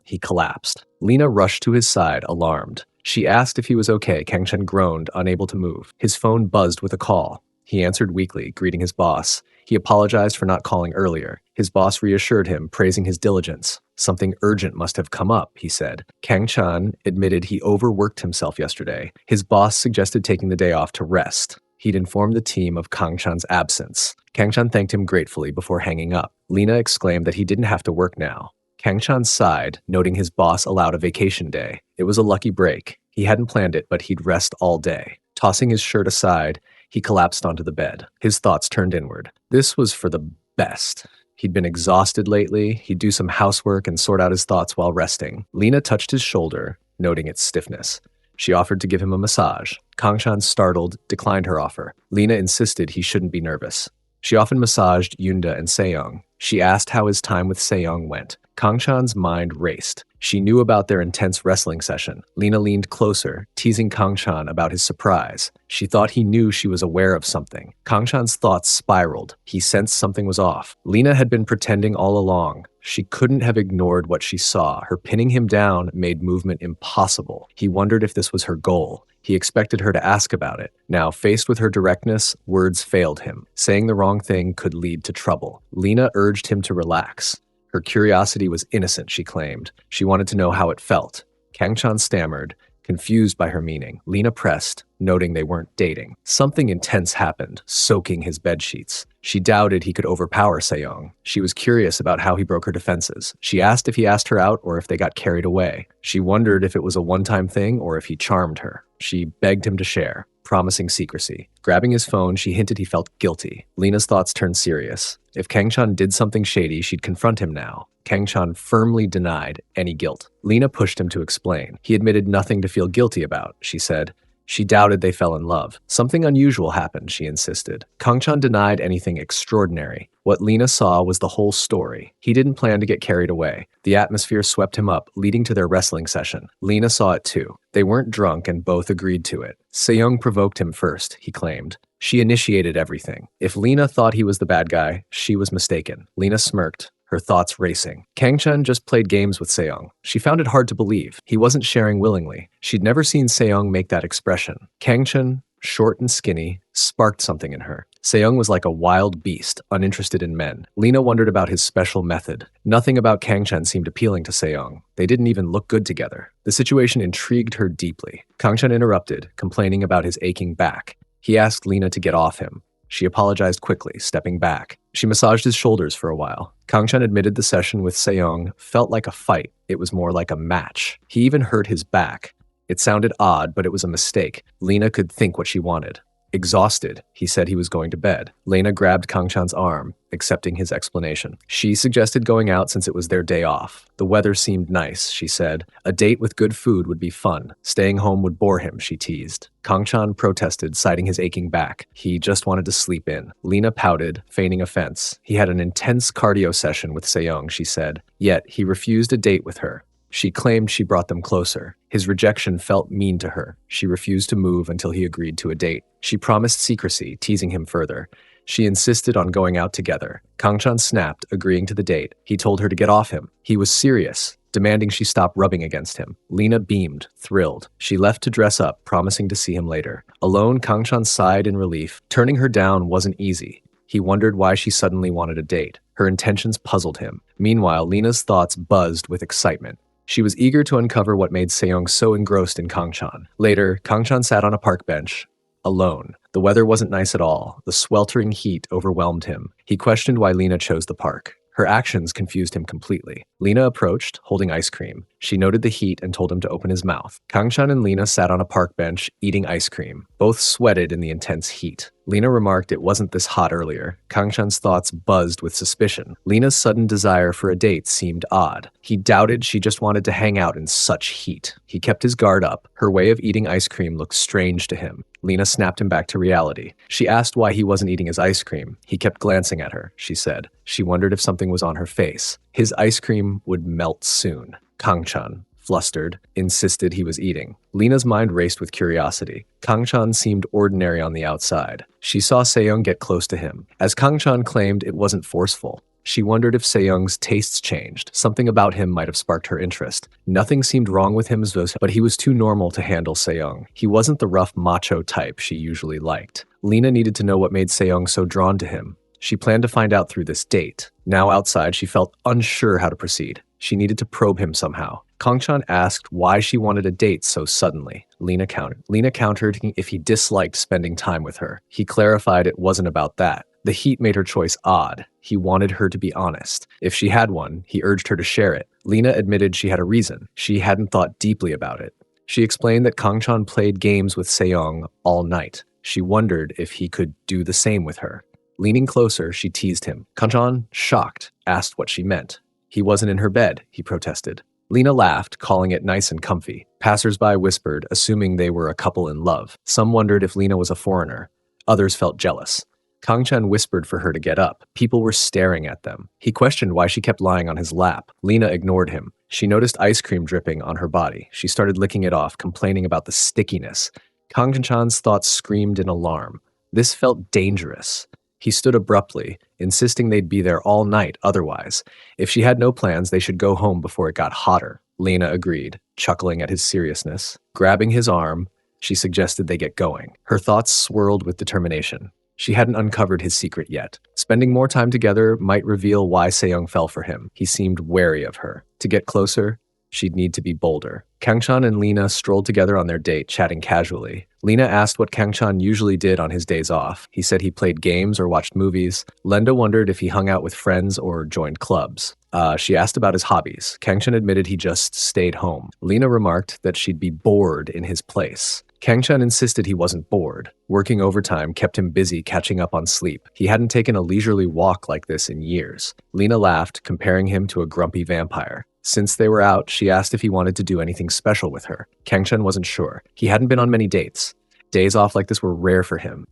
he collapsed. Lena rushed to his side, alarmed. She asked if he was okay. Kang-chan groaned, unable to move. His phone buzzed with a call. He answered weakly, greeting his boss. He apologized for not calling earlier. His boss reassured him, praising his diligence. Something urgent must have come up, he said. Kang-chan admitted he overworked himself yesterday. His boss suggested taking the day off to rest. He'd informed the team of Kang-chan's absence. Kang-chan thanked him gratefully before hanging up. Lena exclaimed that he didn't have to work now. Kang-chan sighed, noting his boss allowed a vacation day. It was a lucky break. He hadn't planned it, but he'd rest all day. Tossing his shirt aside, he collapsed onto the bed. His thoughts turned inward. This was for the best. He'd been exhausted lately. He'd do some housework and sort out his thoughts while resting. Lena touched his shoulder, noting its stiffness. She offered to give him a massage. Kangshan, startled, declined her offer. Lena insisted he shouldn't be nervous. She often massaged Yunda and Seong. She asked how his time with Seong went. Kangshan's mind raced. She knew about their intense wrestling session. Lena leaned closer, teasing Kangshan about his surprise. She thought he knew she was aware of something. Kangshan's thoughts spiraled. He sensed something was off. Lena had been pretending all along. She couldn't have ignored what she saw. Her pinning him down made movement impossible. He wondered if this was her goal. He expected her to ask about it. Now, faced with her directness, words failed him. Saying the wrong thing could lead to trouble. Lena urged him to relax. Her curiosity was innocent, she claimed. She wanted to know how it felt. Kangshan stammered, confused by her meaning. Lena pressed, noting they weren't dating. Something intense happened, soaking his bedsheets. She doubted he could overpower Seong. She was curious about how he broke her defenses. She asked if he asked her out or if they got carried away. She wondered if it was a one-time thing or if he charmed her. She begged him to share, promising secrecy. Grabbing his phone, she hinted he felt guilty. Lena's thoughts turned serious. If Kangshan did something shady, she'd confront him now. Kangshan firmly denied any guilt. Lena pushed him to explain. He admitted nothing to feel guilty about, she said. She doubted they fell in love. Something unusual happened, she insisted. Kangshan denied anything extraordinary. What Lena saw was the whole story. He didn't plan to get carried away. The atmosphere swept him up, leading to their wrestling session. Lena saw it too. They weren't drunk and both agreed to it. Seong provoked him first, he claimed. She initiated everything. If Lena thought he was the bad guy, she was mistaken. Lena smirked, her thoughts racing. Kangshan just played games with Seong. She found it hard to believe. He wasn't sharing willingly. She'd never seen Seong make that expression. Kangshan, short and skinny, sparked something in her. Seong was like a wild beast, uninterested in men. Lena wondered about his special method. Nothing about Kangshan seemed appealing to Seong. They didn't even look good together. The situation intrigued her deeply. Kangshan interrupted, complaining about his aching back. He asked Lena to get off him. She apologized quickly, stepping back. She massaged his shoulders for a while. Kangshan admitted the session with Seong felt like a fight. It was more like a match. He even hurt his back. It sounded odd, but it was a mistake. Lena could think what she wanted. Exhausted, he said he was going to bed. Lena grabbed Kangshan's arm, accepting his explanation. She suggested going out since it was their day off. The weather seemed nice, she said. A date with good food would be fun. Staying home would bore him, she teased. Kangshan protested, citing his aching back. He just wanted to sleep in. Lena pouted, feigning offense. He had an intense cardio session with Seong, she said. Yet, he refused a date with her. She claimed she brought them closer. His rejection felt mean to her. She refused to move until he agreed to a date. She promised secrecy, teasing him further. She insisted on going out together. Kangshan snapped, agreeing to the date. He told her to get off him. He was serious, demanding she stop rubbing against him. Lena beamed, thrilled. She left to dress up, promising to see him later. Alone, Kangshan sighed in relief. Turning her down wasn't easy. He wondered why she suddenly wanted a date. Her intentions puzzled him. Meanwhile, Lena's thoughts buzzed with excitement. She was eager to uncover what made Seong so engrossed in Kangshan. Later, Kangshan sat on a park bench, alone. The weather wasn't nice at all. The sweltering heat overwhelmed him. He questioned why Lena chose the park. Her actions confused him completely. Lena approached, holding ice cream. She noted the heat and told him to open his mouth. Kangshan and Lena sat on a park bench, eating ice cream. Both sweated in the intense heat. Lena remarked it wasn't this hot earlier. Kangshan's thoughts buzzed with suspicion. Lena's sudden desire for a date seemed odd. He doubted she just wanted to hang out in such heat. He kept his guard up. Her way of eating ice cream looked strange to him. Lena snapped him back to reality. She asked why he wasn't eating his ice cream. He kept glancing at her, she said. She wondered if something was on her face. His ice cream would melt soon. Kangshan, flustered, insisted he was eating. Lena's mind raced with curiosity. Kangshan seemed ordinary on the outside. She saw Seong get close to him. As Kangshan claimed, it wasn't forceful. She wondered if Seong's tastes changed. Something about him might have sparked her interest. Nothing seemed wrong with him, but he was too normal to handle Seong. He wasn't the rough macho type she usually liked. Lena needed to know what made Seong so drawn to him. She planned to find out through this date. Now outside, she felt unsure how to proceed. She needed to probe him somehow. Kangshan asked why she wanted a date so suddenly. Lena countered if he disliked spending time with her. He clarified it wasn't about that. The heat made her choice odd. He wanted her to be honest. If she had one, he urged her to share it. Lena admitted she had a reason. She hadn't thought deeply about it. She explained that Kangshan played games with Seong all night. She wondered if he could do the same with her. Leaning closer, she teased him. Kangshan, shocked, asked what she meant. He wasn't in her bed, he protested. Lena laughed, calling it nice and comfy. Passersby whispered, assuming they were a couple in love. Some wondered if Lena was a foreigner. Others felt jealous. Kangchan whispered for her to get up. People were staring at them. He questioned why she kept lying on his lap. Lena ignored him. She noticed ice cream dripping on her body. She started licking it off, complaining about the stickiness. Kangchan's thoughts screamed in alarm. This felt dangerous. He stood abruptly, insisting they'd be there all night otherwise. If she had no plans, they should go home before it got hotter. Lena agreed, chuckling at his seriousness. Grabbing his arm, she suggested they get going. Her thoughts swirled with determination. She hadn't uncovered his secret yet. Spending more time together might reveal why Seong fell for him. He seemed wary of her. To get closer, she'd need to be bolder. Kangchan and Lena strolled together on their date, chatting casually. Lena asked what Kangchan usually did on his days off. He said he played games or watched movies. Lenda wondered if he hung out with friends or joined clubs. She asked about his hobbies. Kangchan admitted he just stayed home. Lena remarked that she'd be bored in his place. Kangchan insisted he wasn't bored. Working overtime kept him busy catching up on sleep. He hadn't taken a leisurely walk like this in years. Lena laughed, comparing him to a grumpy vampire. Since they were out, she asked if he wanted to do anything special with her. Kangchan wasn't sure. He hadn't been on many dates. Days off like this were rare for him.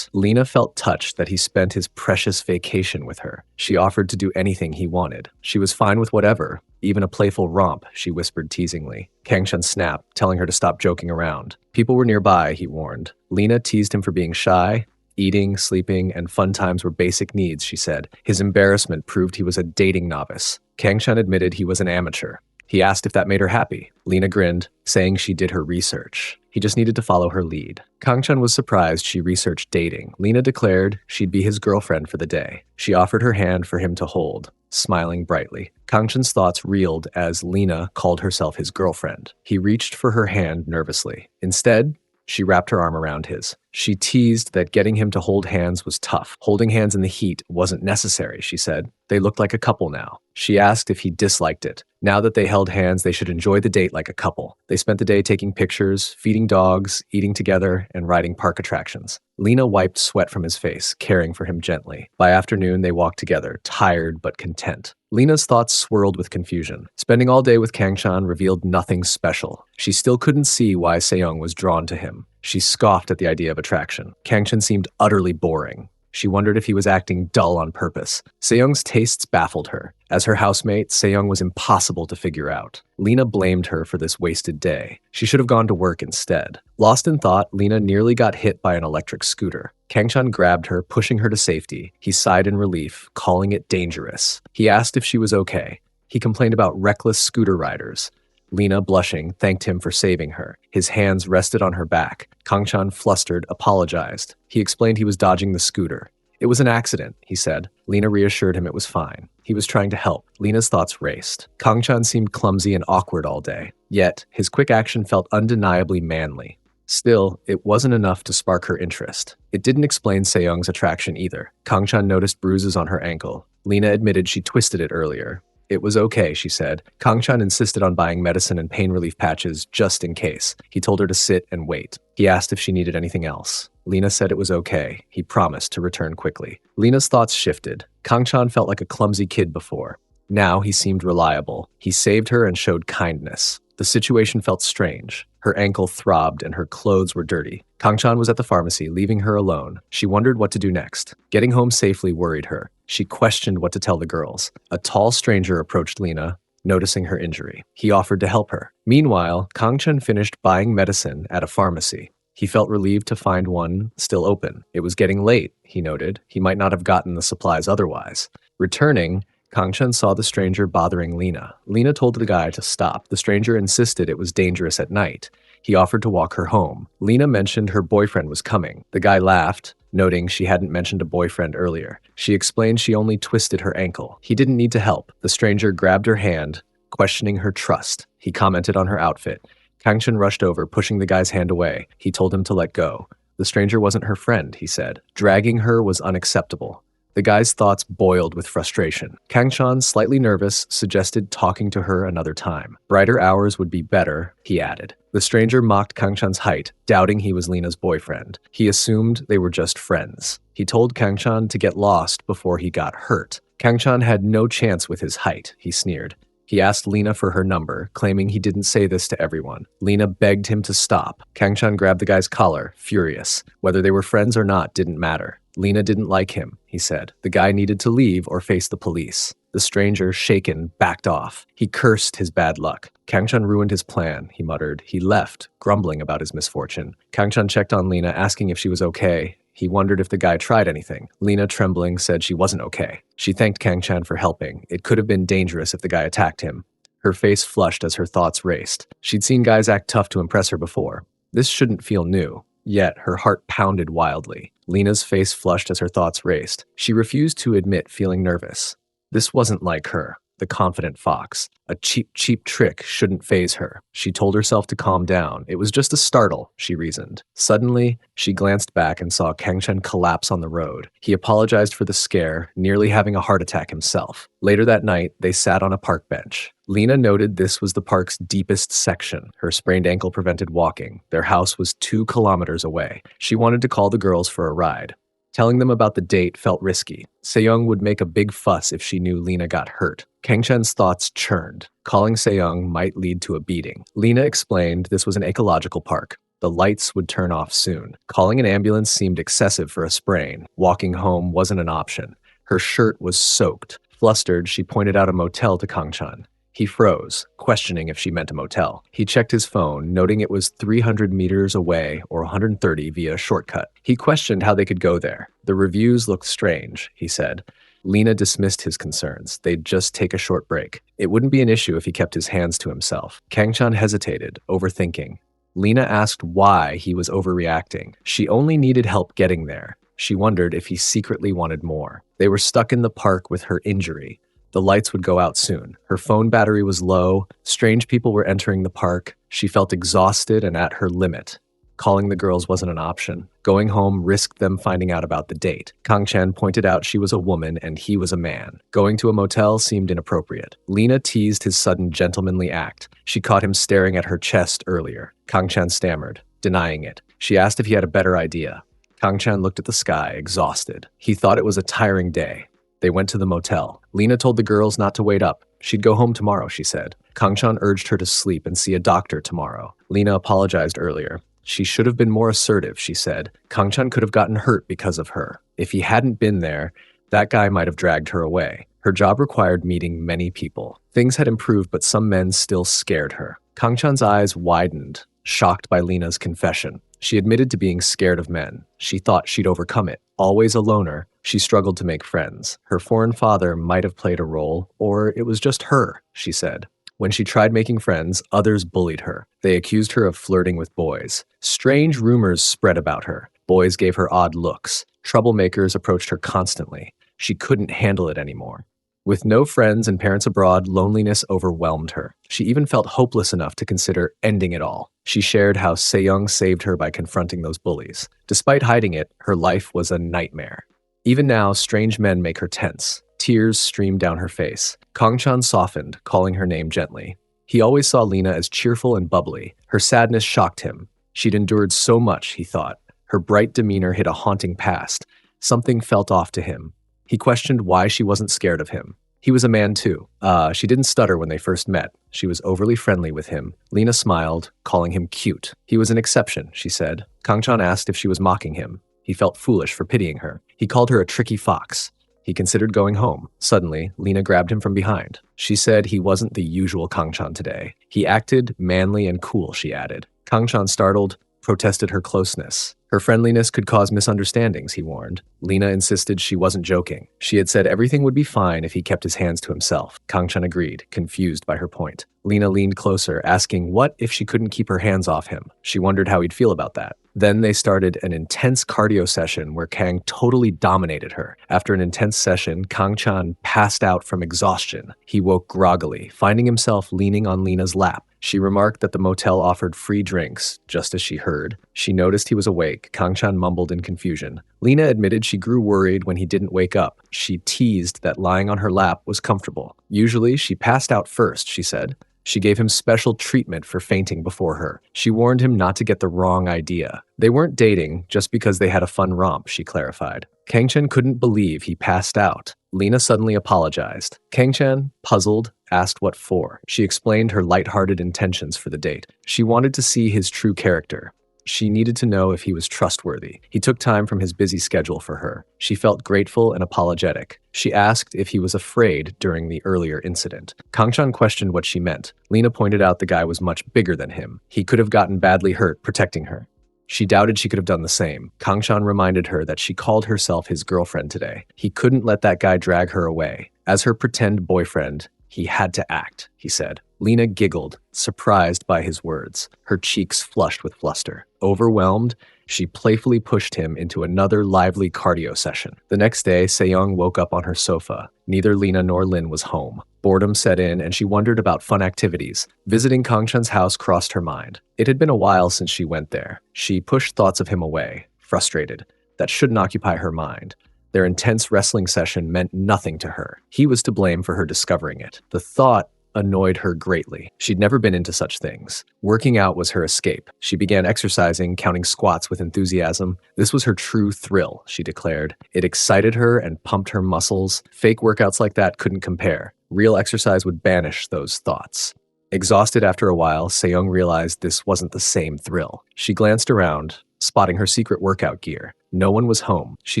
Lena felt touched that he spent his precious vacation with her. She offered to do anything he wanted. She was fine with whatever, even a playful romp, she whispered teasingly. Kangchan snapped, telling her to stop joking around. People were nearby, he warned. Lena teased him for being shy. Eating, sleeping, and fun times were basic needs, she said. His embarrassment proved he was a dating novice. Kangchan admitted he was an amateur. He asked if that made her happy. Lena grinned, saying she did her research. He just needed to follow her lead. Kangchan was surprised she researched dating. Lena declared she'd be his girlfriend for the day. She offered her hand for him to hold, smiling brightly. Kangchan's thoughts reeled as Lena called herself his girlfriend. He reached for her hand nervously. Instead, she wrapped her arm around his. She teased that getting him to hold hands was tough. Holding hands in the heat wasn't necessary, she said. They looked like a couple now. She asked if he disliked it. Now that they held hands, they should enjoy the date like a couple. They spent the day taking pictures, feeding dogs, eating together, and riding park attractions. Lena wiped sweat from his face, caring for him gently. By afternoon, they walked together, tired but content. Lena's thoughts swirled with confusion. Spending all day with Kangchan revealed nothing special. She still couldn't see why Seong was drawn to him. She scoffed at the idea of attraction. Kangchan seemed utterly boring. She wondered if he was acting dull on purpose. Seong's tastes baffled her. As her housemate, Seong was impossible to figure out. Lena blamed her for this wasted day. She should have gone to work instead. Lost in thought, Lena nearly got hit by an electric scooter. Kangchan grabbed her, pushing her to safety. He sighed in relief, calling it dangerous. He asked if she was okay. He complained about reckless scooter riders. Lena, blushing, thanked him for saving her. His hands rested on her back. Kangchan, flustered, apologized. He explained he was dodging the scooter. It was an accident, he said. Lena reassured him it was fine. He was trying to help. Lena's thoughts raced. Kangchan seemed clumsy and awkward all day. Yet, his quick action felt undeniably manly. Still, it wasn't enough to spark her interest. It didn't explain Seong's attraction either. Kangchan noticed bruises on her ankle. Lena admitted she twisted it earlier. It was okay, she said. Kangchan insisted on buying medicine and pain relief patches just in case. He told her to sit and wait. He asked if she needed anything else. Lena said it was okay. He promised to return quickly. Lena's thoughts shifted. Kangchan felt like a clumsy kid before. Now he seemed reliable. He saved her and showed kindness. The situation felt strange. Her ankle throbbed and her clothes were dirty. Kangchan was at the pharmacy, leaving her alone. She wondered what to do next. Getting home safely worried her. She questioned what to tell the girls. A tall stranger approached Lena, noticing her injury. He offered to help her. Meanwhile, Kangchan finished buying medicine at a pharmacy. He felt relieved to find one still open. It was getting late, he noted. He might not have gotten the supplies otherwise. Returning, Kangchan saw the stranger bothering Lena. Lena told the guy to stop. The stranger insisted it was dangerous at night. He offered to walk her home. Lena mentioned her boyfriend was coming. The guy laughed, noting she hadn't mentioned a boyfriend earlier. She explained she only twisted her ankle. He didn't need to help. The stranger grabbed her hand, questioning her trust. He commented on her outfit. Kangchan rushed over, pushing the guy's hand away. He told him to let go. The stranger wasn't her friend, he said. Dragging her was unacceptable. The guy's thoughts boiled with frustration. Kangchan, slightly nervous, suggested talking to her another time. Brighter hours would be better, he added. The stranger mocked Kangchan's height, doubting he was Lena's boyfriend. He assumed they were just friends. He told Kangchan to get lost before he got hurt. Kangchan had no chance with his height, he sneered. He asked Lena for her number, claiming he didn't say this to everyone. Lena begged him to stop. Kang-chan grabbed the guy's collar, furious. Whether they were friends or not didn't matter. Lena didn't like him, he said. The guy needed to leave or face the police. The stranger, shaken, backed off. He cursed his bad luck. Kang-chan ruined his plan, he muttered. He left, grumbling about his misfortune. Kang-chan checked on Lena, asking if she was okay. He wondered if the guy tried anything. Lena, trembling, said she wasn't okay. She thanked Kang-chan for helping. It could have been dangerous if the guy attacked him. Her face flushed as her thoughts raced. She'd seen guys act tough to impress her before. This shouldn't feel new. Yet, her heart pounded wildly. Lena's face flushed as her thoughts raced. She refused to admit feeling nervous. This wasn't like her, the confident fox. A cheap trick shouldn't faze her. She told herself to calm down. It was just a startle, she reasoned. Suddenly, she glanced back and saw Kang-chan collapse on the road. He apologized for the scare, nearly having a heart attack himself. Later that night, they sat on a park bench. Lena noted this was the park's deepest section. Her sprained ankle prevented walking. Their house was 2 kilometers away. She wanted to call the girls for a ride. Telling them about the date felt risky. Seyoung would make a big fuss if she knew Lena got hurt. Kang-chan's thoughts churned. Calling Seyoung might lead to a beating. Lena explained this was an ecological park. The lights would turn off soon. Calling an ambulance seemed excessive for a sprain. Walking home wasn't an option. Her shirt was soaked. Flustered, she pointed out a motel to Kang-chan. He froze, questioning if she meant a motel. He checked his phone, noting it was 300 meters away or 130 via a shortcut. He questioned how they could go there. The reviews looked strange, he said. Lena dismissed his concerns. They'd just take a short break. It wouldn't be an issue if he kept his hands to himself. Kang-chan hesitated, overthinking. Lena asked why he was overreacting. She only needed help getting there. She wondered if he secretly wanted more. They were stuck in the park with her injury. The lights would go out soon. Her phone battery was low. Strange people were entering the park. She felt exhausted and at her limit. Calling the girls wasn't an option. Going home risked them finding out about the date. Kang-chan pointed out she was a woman and he was a man. Going to a motel seemed inappropriate. Lena teased his sudden gentlemanly act. She caught him staring at her chest earlier. Kang-chan stammered, denying it. She asked if he had a better idea. Kang-chan looked at the sky, exhausted. He thought it was a tiring day. They went to the motel. Lena told the girls not to wait up. She'd go home tomorrow, she said. Kang-chan urged her to sleep and see a doctor tomorrow. Lena apologized earlier. She should have been more assertive, she said. Kang-chan could have gotten hurt because of her. If he hadn't been there, that guy might have dragged her away. Her job required meeting many people. Things had improved, but some men still scared her. Kang-chan's eyes widened, shocked by Lena's confession. She admitted to being scared of men. She thought she'd overcome it. Always a loner, she struggled to make friends. Her foreign father might have played a role, or it was just her, she said. When she tried making friends, others bullied her. They accused her of flirting with boys. Strange rumors spread about her. Boys gave her odd looks. Troublemakers approached her constantly. She couldn't handle it anymore. With no friends and parents abroad, loneliness overwhelmed her. She even felt hopeless enough to consider ending it all. She shared how Seyoung saved her by confronting those bullies. Despite hiding it, her life was a nightmare. Even now, strange men make her tense. Tears streamed down her face. Kang-chan softened, calling her name gently. He always saw Lena as cheerful and bubbly. Her sadness shocked him. She'd endured so much, he thought. Her bright demeanor hid a haunting past. Something felt off to him. He questioned why she wasn't scared of him. He was a man too. She didn't stutter when they first met. She was overly friendly with him. Lena smiled, calling him cute. He was an exception, she said. Kang-chan asked if she was mocking him. He felt foolish for pitying her. He called her a tricky fox. He considered going home. Suddenly, Lena grabbed him from behind. She said he wasn't the usual Kang-chan today. He acted manly and cool, she added. Kang-chan, startled, protested her closeness. Her friendliness could cause misunderstandings, he warned. Lena insisted she wasn't joking. She had said everything would be fine if he kept his hands to himself. Kang-chan agreed, confused by her point. Lena leaned closer, asking what if she couldn't keep her hands off him. She wondered how he'd feel about that. Then they started an intense cardio session where Kang totally dominated her. After an intense session, Kang-chan passed out from exhaustion. He woke groggily, finding himself leaning on Lena's lap. She remarked that the motel offered free drinks, just as she heard. She noticed he was awake. Kang-chan mumbled in confusion. Lena admitted she grew worried when he didn't wake up. She teased that lying on her lap was comfortable. Usually, she passed out first, she said. She gave him special treatment for fainting before her. She warned him not to get the wrong idea. They weren't dating just because they had a fun romp, she clarified. Kangchen couldn't believe he passed out. Lena suddenly apologized. Kangchen, puzzled, asked what for. She explained her lighthearted intentions for the date. She wanted to see his true character. She needed to know if he was trustworthy. He took time from his busy schedule for her. She felt grateful and apologetic. She asked if he was afraid during the earlier incident. Kangchan questioned what she meant. Lena pointed out the guy was much bigger than him. He could have gotten badly hurt protecting her. She doubted she could have done the same. Kangchan reminded her that she called herself his girlfriend today. He couldn't let that guy drag her away. As her pretend boyfriend, he had to act, he said. Lena giggled, surprised by his words. Her cheeks flushed with fluster. Overwhelmed, she playfully pushed him into another lively cardio session. The next day, Seyoung woke up on her sofa. Neither Lena nor Lin was home. Boredom set in, and she wondered about fun activities. Visiting Kangchan's house crossed her mind. It had been a while since she went there. She pushed thoughts of him away, frustrated. That shouldn't occupy her mind. Their intense wrestling session meant nothing to her. He was to blame for her discovering it. The thought annoyed her greatly. She'd never been into such things. Working out was her escape. She began exercising, counting squats with enthusiasm. This was her true thrill, she declared. It excited her and pumped her muscles. Fake workouts like that couldn't compare. Real exercise would banish those thoughts. Exhausted after a while, Seyoung realized this wasn't the same thrill. She glanced around, spotting her secret workout gear. No one was home. She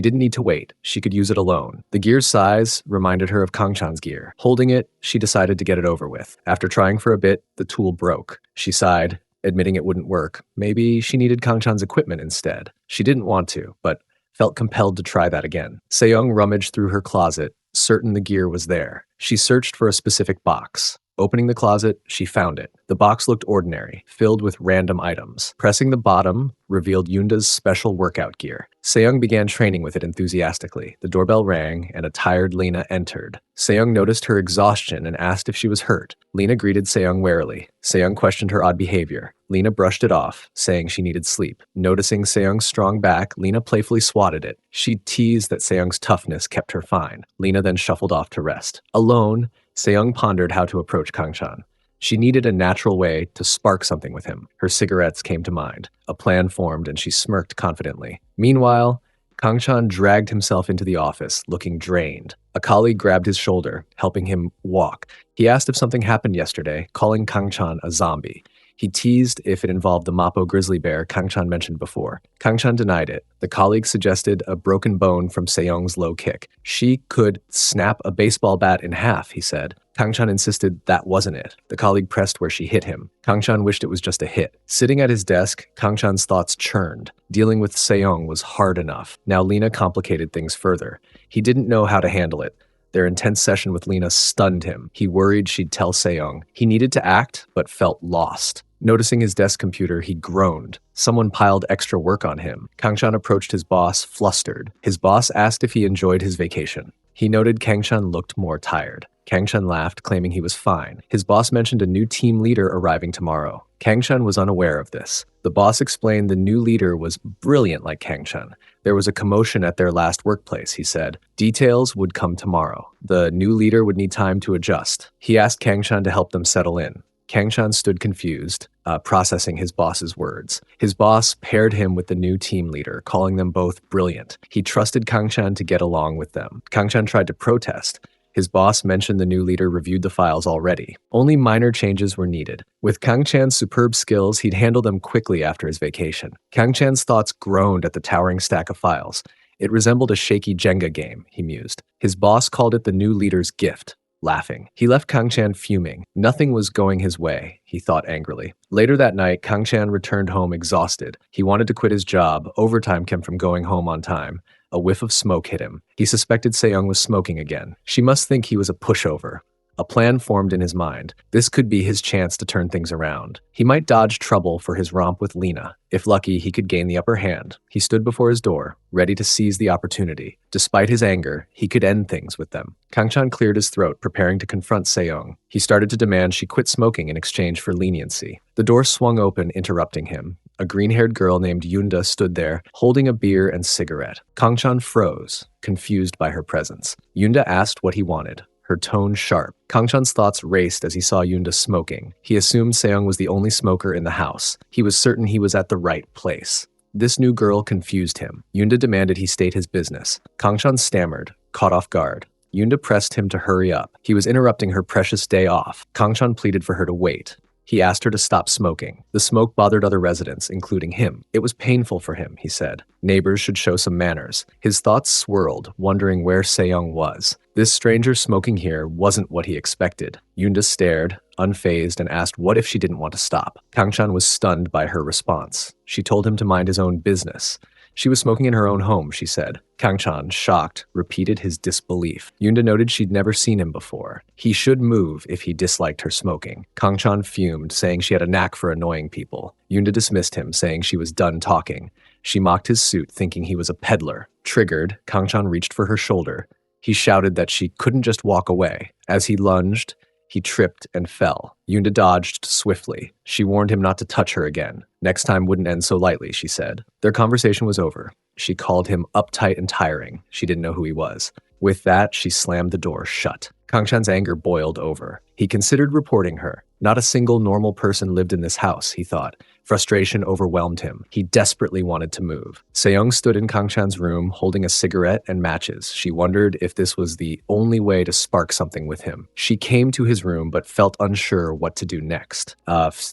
didn't need to wait. She could use it alone. The gear's size reminded her of Kangchan's gear. Holding it, she decided to get it over with. After trying for a bit, the tool broke. She sighed, admitting it wouldn't work. Maybe she needed Kangchan's equipment instead. She didn't want to, but felt compelled to try that again. Seyoung rummaged through her closet, certain the gear was there. She searched for a specific box. Opening the closet, she found it. The box looked ordinary, filled with random items. Pressing the bottom revealed Yoonda's special workout gear. Seyoung began training with it enthusiastically. The doorbell rang, and a tired Lena entered. Seyoung noticed her exhaustion and asked if she was hurt. Lena greeted Seyoung warily. Seyoung questioned her odd behavior. Lena brushed it off, saying she needed sleep. Noticing Seyoung's strong back, Lena playfully swatted it. She teased that Seyoung's toughness kept her fine. Lena then shuffled off to rest. Alone, Seyoung pondered how to approach Kangchan. She needed a natural way to spark something with him. Her cigarettes came to mind. A plan formed, and she smirked confidently. Meanwhile, Kangchan dragged himself into the office, looking drained. A colleague grabbed his shoulder, helping him walk. He asked if something happened yesterday, calling Kangchan a zombie. He teased if it involved the Mapo grizzly bear Kangchan mentioned before. Kangchan denied it. The colleague suggested a broken bone from Seyoung's low kick. She could snap a baseball bat in half, he said. Kangchan insisted that wasn't it. The colleague pressed where she hit him. Kangchan wished it was just a hit. Sitting at his desk, Kangchan's thoughts churned. Dealing with Seyoung was hard enough. Now Lena complicated things further. He didn't know how to handle it. Their intense session with Lena stunned him. He worried she'd tell Seyoung. He needed to act, but felt lost. Noticing his desk computer, he groaned. Someone piled extra work on him. Kangchan approached his boss, flustered. His boss asked if he enjoyed his vacation. He noted Kangchan looked more tired. Kangchan laughed, claiming he was fine. His boss mentioned a new team leader arriving tomorrow. Kangchan was unaware of this. The boss explained the new leader was brilliant like Kangchan. There was a commotion at their last workplace, he said. Details would come tomorrow. The new leader would need time to adjust. He asked Kangchan to help them settle in. Kangchan stood confused, processing his boss's words. His boss paired him with the new team leader, calling them both brilliant. He trusted Kangchan to get along with them. Kangchan tried to protest. His boss mentioned the new leader reviewed the files already. Only minor changes were needed. With Kangchan's superb skills, he'd handle them quickly after his vacation. Kangchan's thoughts groaned at the towering stack of files. It resembled a shaky Jenga game, he mused. His boss called it the new leader's gift. Laughing. He left Kangchan fuming. Nothing was going his way, he thought angrily. Later that night, Kangchan returned home exhausted. He wanted to quit his job. Overtime kept from going home on time. A whiff of smoke hit him. He suspected Seyoung was smoking again. She must think he was a pushover. A plan formed in his mind. This could be his chance to turn things around. He might dodge trouble for his romp with Lena. If lucky, he could gain the upper hand. He stood before his door, ready to seize the opportunity. Despite his anger, he could end things with them. Kangchan cleared his throat, preparing to confront Seyoung. He started to demand she quit smoking in exchange for leniency. The door swung open, interrupting him. A green-haired girl named Yoonda stood there, holding a beer and cigarette. Kangchan froze, confused by her presence. Yoonda asked what he wanted, her tone sharp. Kangchan's thoughts raced as he saw Yoonda smoking. He assumed Seyoung was the only smoker in the house. He was certain he was at the right place. This new girl confused him. Yunda demanded he state his business. Kangshan stammered, caught off guard. Yunda pressed him to hurry up. He was interrupting her precious day off. Kangshan pleaded for her to wait. He asked her to stop smoking. The smoke bothered other residents, including him. It was painful for him, he said. Neighbors should show some manners. His thoughts swirled, wondering where Seyoung was. This stranger smoking here wasn't what he expected. Yunda stared, unfazed, and asked what if she didn't want to stop. Kangshan was stunned by her response. She told him to mind his own business. She was smoking in her own home, she said. Kangshan, shocked, repeated his disbelief. Yunda noted she'd never seen him before. He should move if he disliked her smoking. Kangshan fumed, saying she had a knack for annoying people. Yunda dismissed him, saying she was done talking. She mocked his suit, thinking he was a peddler. Triggered, Kangshan reached for her shoulder. He shouted that she couldn't just walk away. As he lunged, he tripped and fell. Yunda dodged swiftly. She warned him not to touch her again. Next time wouldn't end so lightly, she said. Their conversation was over. She called him uptight and tiring. She didn't know who he was. With that, she slammed the door shut. Kangshan's anger boiled over. He considered reporting her. Not a single normal person lived in this house, he thought. Frustration overwhelmed him. He desperately wanted to move. Seyoung stood in Kangshan's room, holding a cigarette and matches. She wondered if this was the only way to spark something with him. She came to his room, but felt unsure what to do next.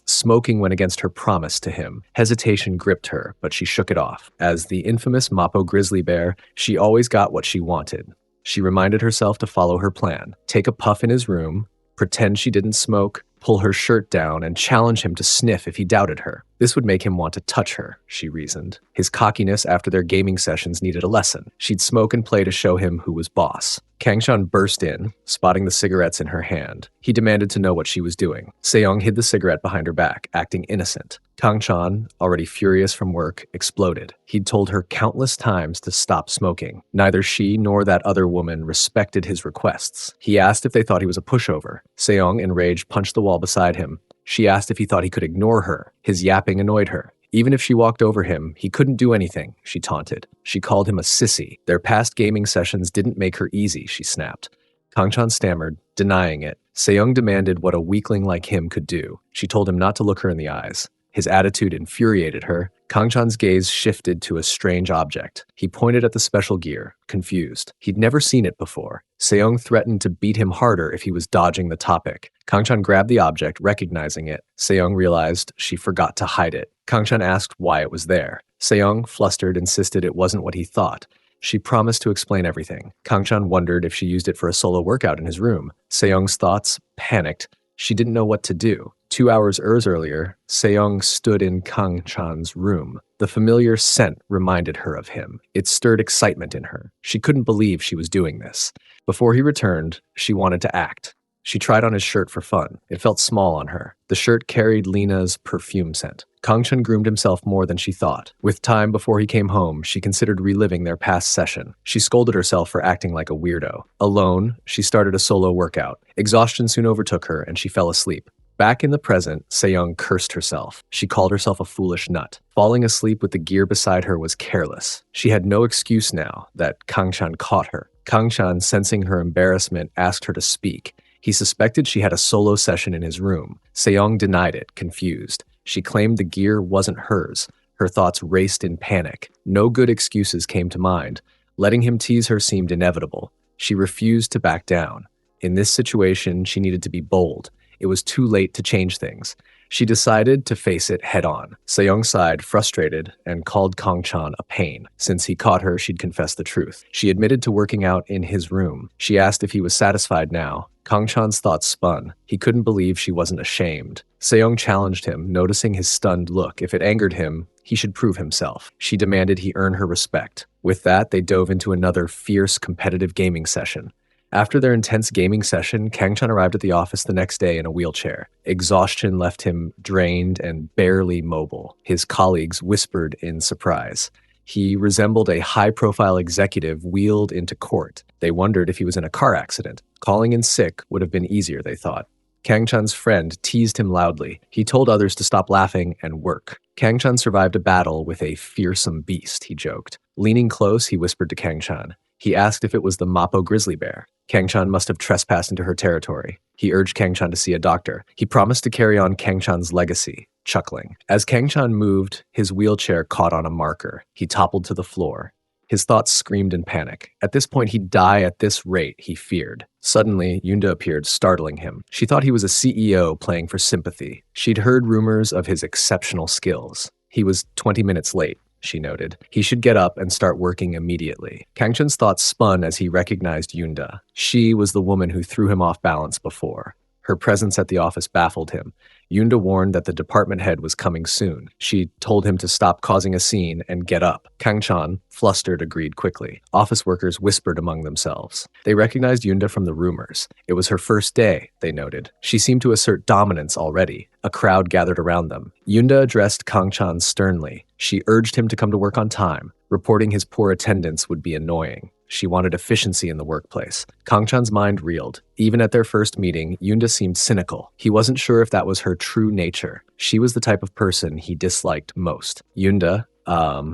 Smoking went against her promise to him. Hesitation gripped her, but she shook it off. As the infamous Mappo grizzly bear, she always got what she wanted. She reminded herself to follow her plan. Take a puff in his room, pretend she didn't smoke, pull her shirt down, and challenge him to sniff if he doubted her. This would make him want to touch her, she reasoned. His cockiness after their gaming sessions needed a lesson. She'd smoke and play to show him who was boss. Kangshan burst in, spotting the cigarettes in her hand. He demanded to know what she was doing. Seyoung hid the cigarette behind her back, acting innocent. Kangshan, already furious from work, exploded. He'd told her countless times to stop smoking. Neither she nor that other woman respected his requests. He asked if they thought he was a pushover. Seyoung, enraged, punched the wall beside him. She asked if he thought he could ignore her. His yapping annoyed her. Even if she walked over him, he couldn't do anything, she taunted. She called him a sissy. Their past gaming sessions didn't make her easy, she snapped. Kangshan stammered, denying it. Seyoung demanded what a weakling like him could do. She told him not to look her in the eyes. His attitude infuriated her. Kangshan's gaze shifted to a strange object. He pointed at the special gear, confused. He'd never seen it before. Seyoung threatened to beat him harder if he was dodging the topic. Kangshan grabbed the object, recognizing it. Seyoung realized she forgot to hide it. Kangshan asked why it was there. Seyoung, flustered, insisted it wasn't what he thought. She promised to explain everything. Kangshan wondered if she used it for a solo workout in his room. Seyoung's thoughts panicked. She didn't know what to do. 2 hours earlier, Seyoung stood in Kangshan's room. The familiar scent reminded her of him. It stirred excitement in her. She couldn't believe she was doing this. Before he returned, she wanted to act. She tried on his shirt for fun. It felt small on her. The shirt carried Lena's perfume scent. Kangshan groomed himself more than she thought. With time before he came home, she considered reliving their past session. She scolded herself for acting like a weirdo. Alone, she started a solo workout. Exhaustion soon overtook her, and she fell asleep. Back in the present, Seyoung cursed herself. She called herself a foolish nut. Falling asleep with the gear beside her was careless. She had no excuse now that Kangshan caught her. Kangshan, sensing her embarrassment, asked her to speak. He suspected she had a solo session in his room. Seyoung denied it, confused. She claimed the gear wasn't hers. Her thoughts raced in panic. No good excuses came to mind. Letting him tease her seemed inevitable. She refused to back down. In this situation, she needed to be bold. It was too late to change things. She decided to face it head-on. Seyoung sighed, frustrated, and called Kangshan a pain. Since he caught her, she'd confess the truth. She admitted to working out in his room. She asked if he was satisfied now. Kangshan's thoughts spun. He couldn't believe she wasn't ashamed. Seyoung challenged him, noticing his stunned look. If it angered him, he should prove himself. She demanded he earn her respect. With that, they dove into another fierce, competitive gaming session. After their intense gaming session, Kangshan arrived at the office the next day in a wheelchair. Exhaustion left him drained and barely mobile. His colleagues whispered in surprise. He resembled a high-profile executive wheeled into court. They wondered if he was in a car accident. Calling in sick would have been easier, they thought. Kangshan's friend teased him loudly. He told others to stop laughing and work. Kangshan survived a battle with a fearsome beast, he joked. Leaning close, he whispered to Kangshan. He asked if it was the Mappo grizzly bear. Kangshan must have trespassed into her territory. He urged Kangshan to see a doctor. He promised to carry on Kangshan's legacy. chuckling. As Kangchan moved, his wheelchair caught on a marker. He toppled to the floor. His thoughts screamed in panic. At this point, he'd die at this rate, he feared. Suddenly, Yunda appeared, startling him. She thought he was a CEO playing for sympathy. She'd heard rumors of his exceptional skills. He was 20 minutes late, she noted. He should get up and start working immediately. Kangchan's thoughts spun as he recognized Yunda. She was the woman who threw him off balance before. Her presence at the office baffled him. Yunda warned that the department head was coming soon. She told him to stop causing a scene and get up. Kangchan, flustered, agreed quickly. Office workers whispered among themselves. They recognized Yunda from the rumors. It was her first day, they noted. She seemed to assert dominance already. A crowd gathered around them. Yunda addressed Kangchan sternly. She urged him to come to work on time. Reporting his poor attendance would be annoying. She wanted efficiency in the workplace. Kangchan's mind reeled. Even at their first meeting, Yunda seemed cynical. He wasn't sure if that was her true nature. She was the type of person he disliked most. Yunda,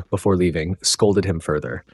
before leaving, scolded him further.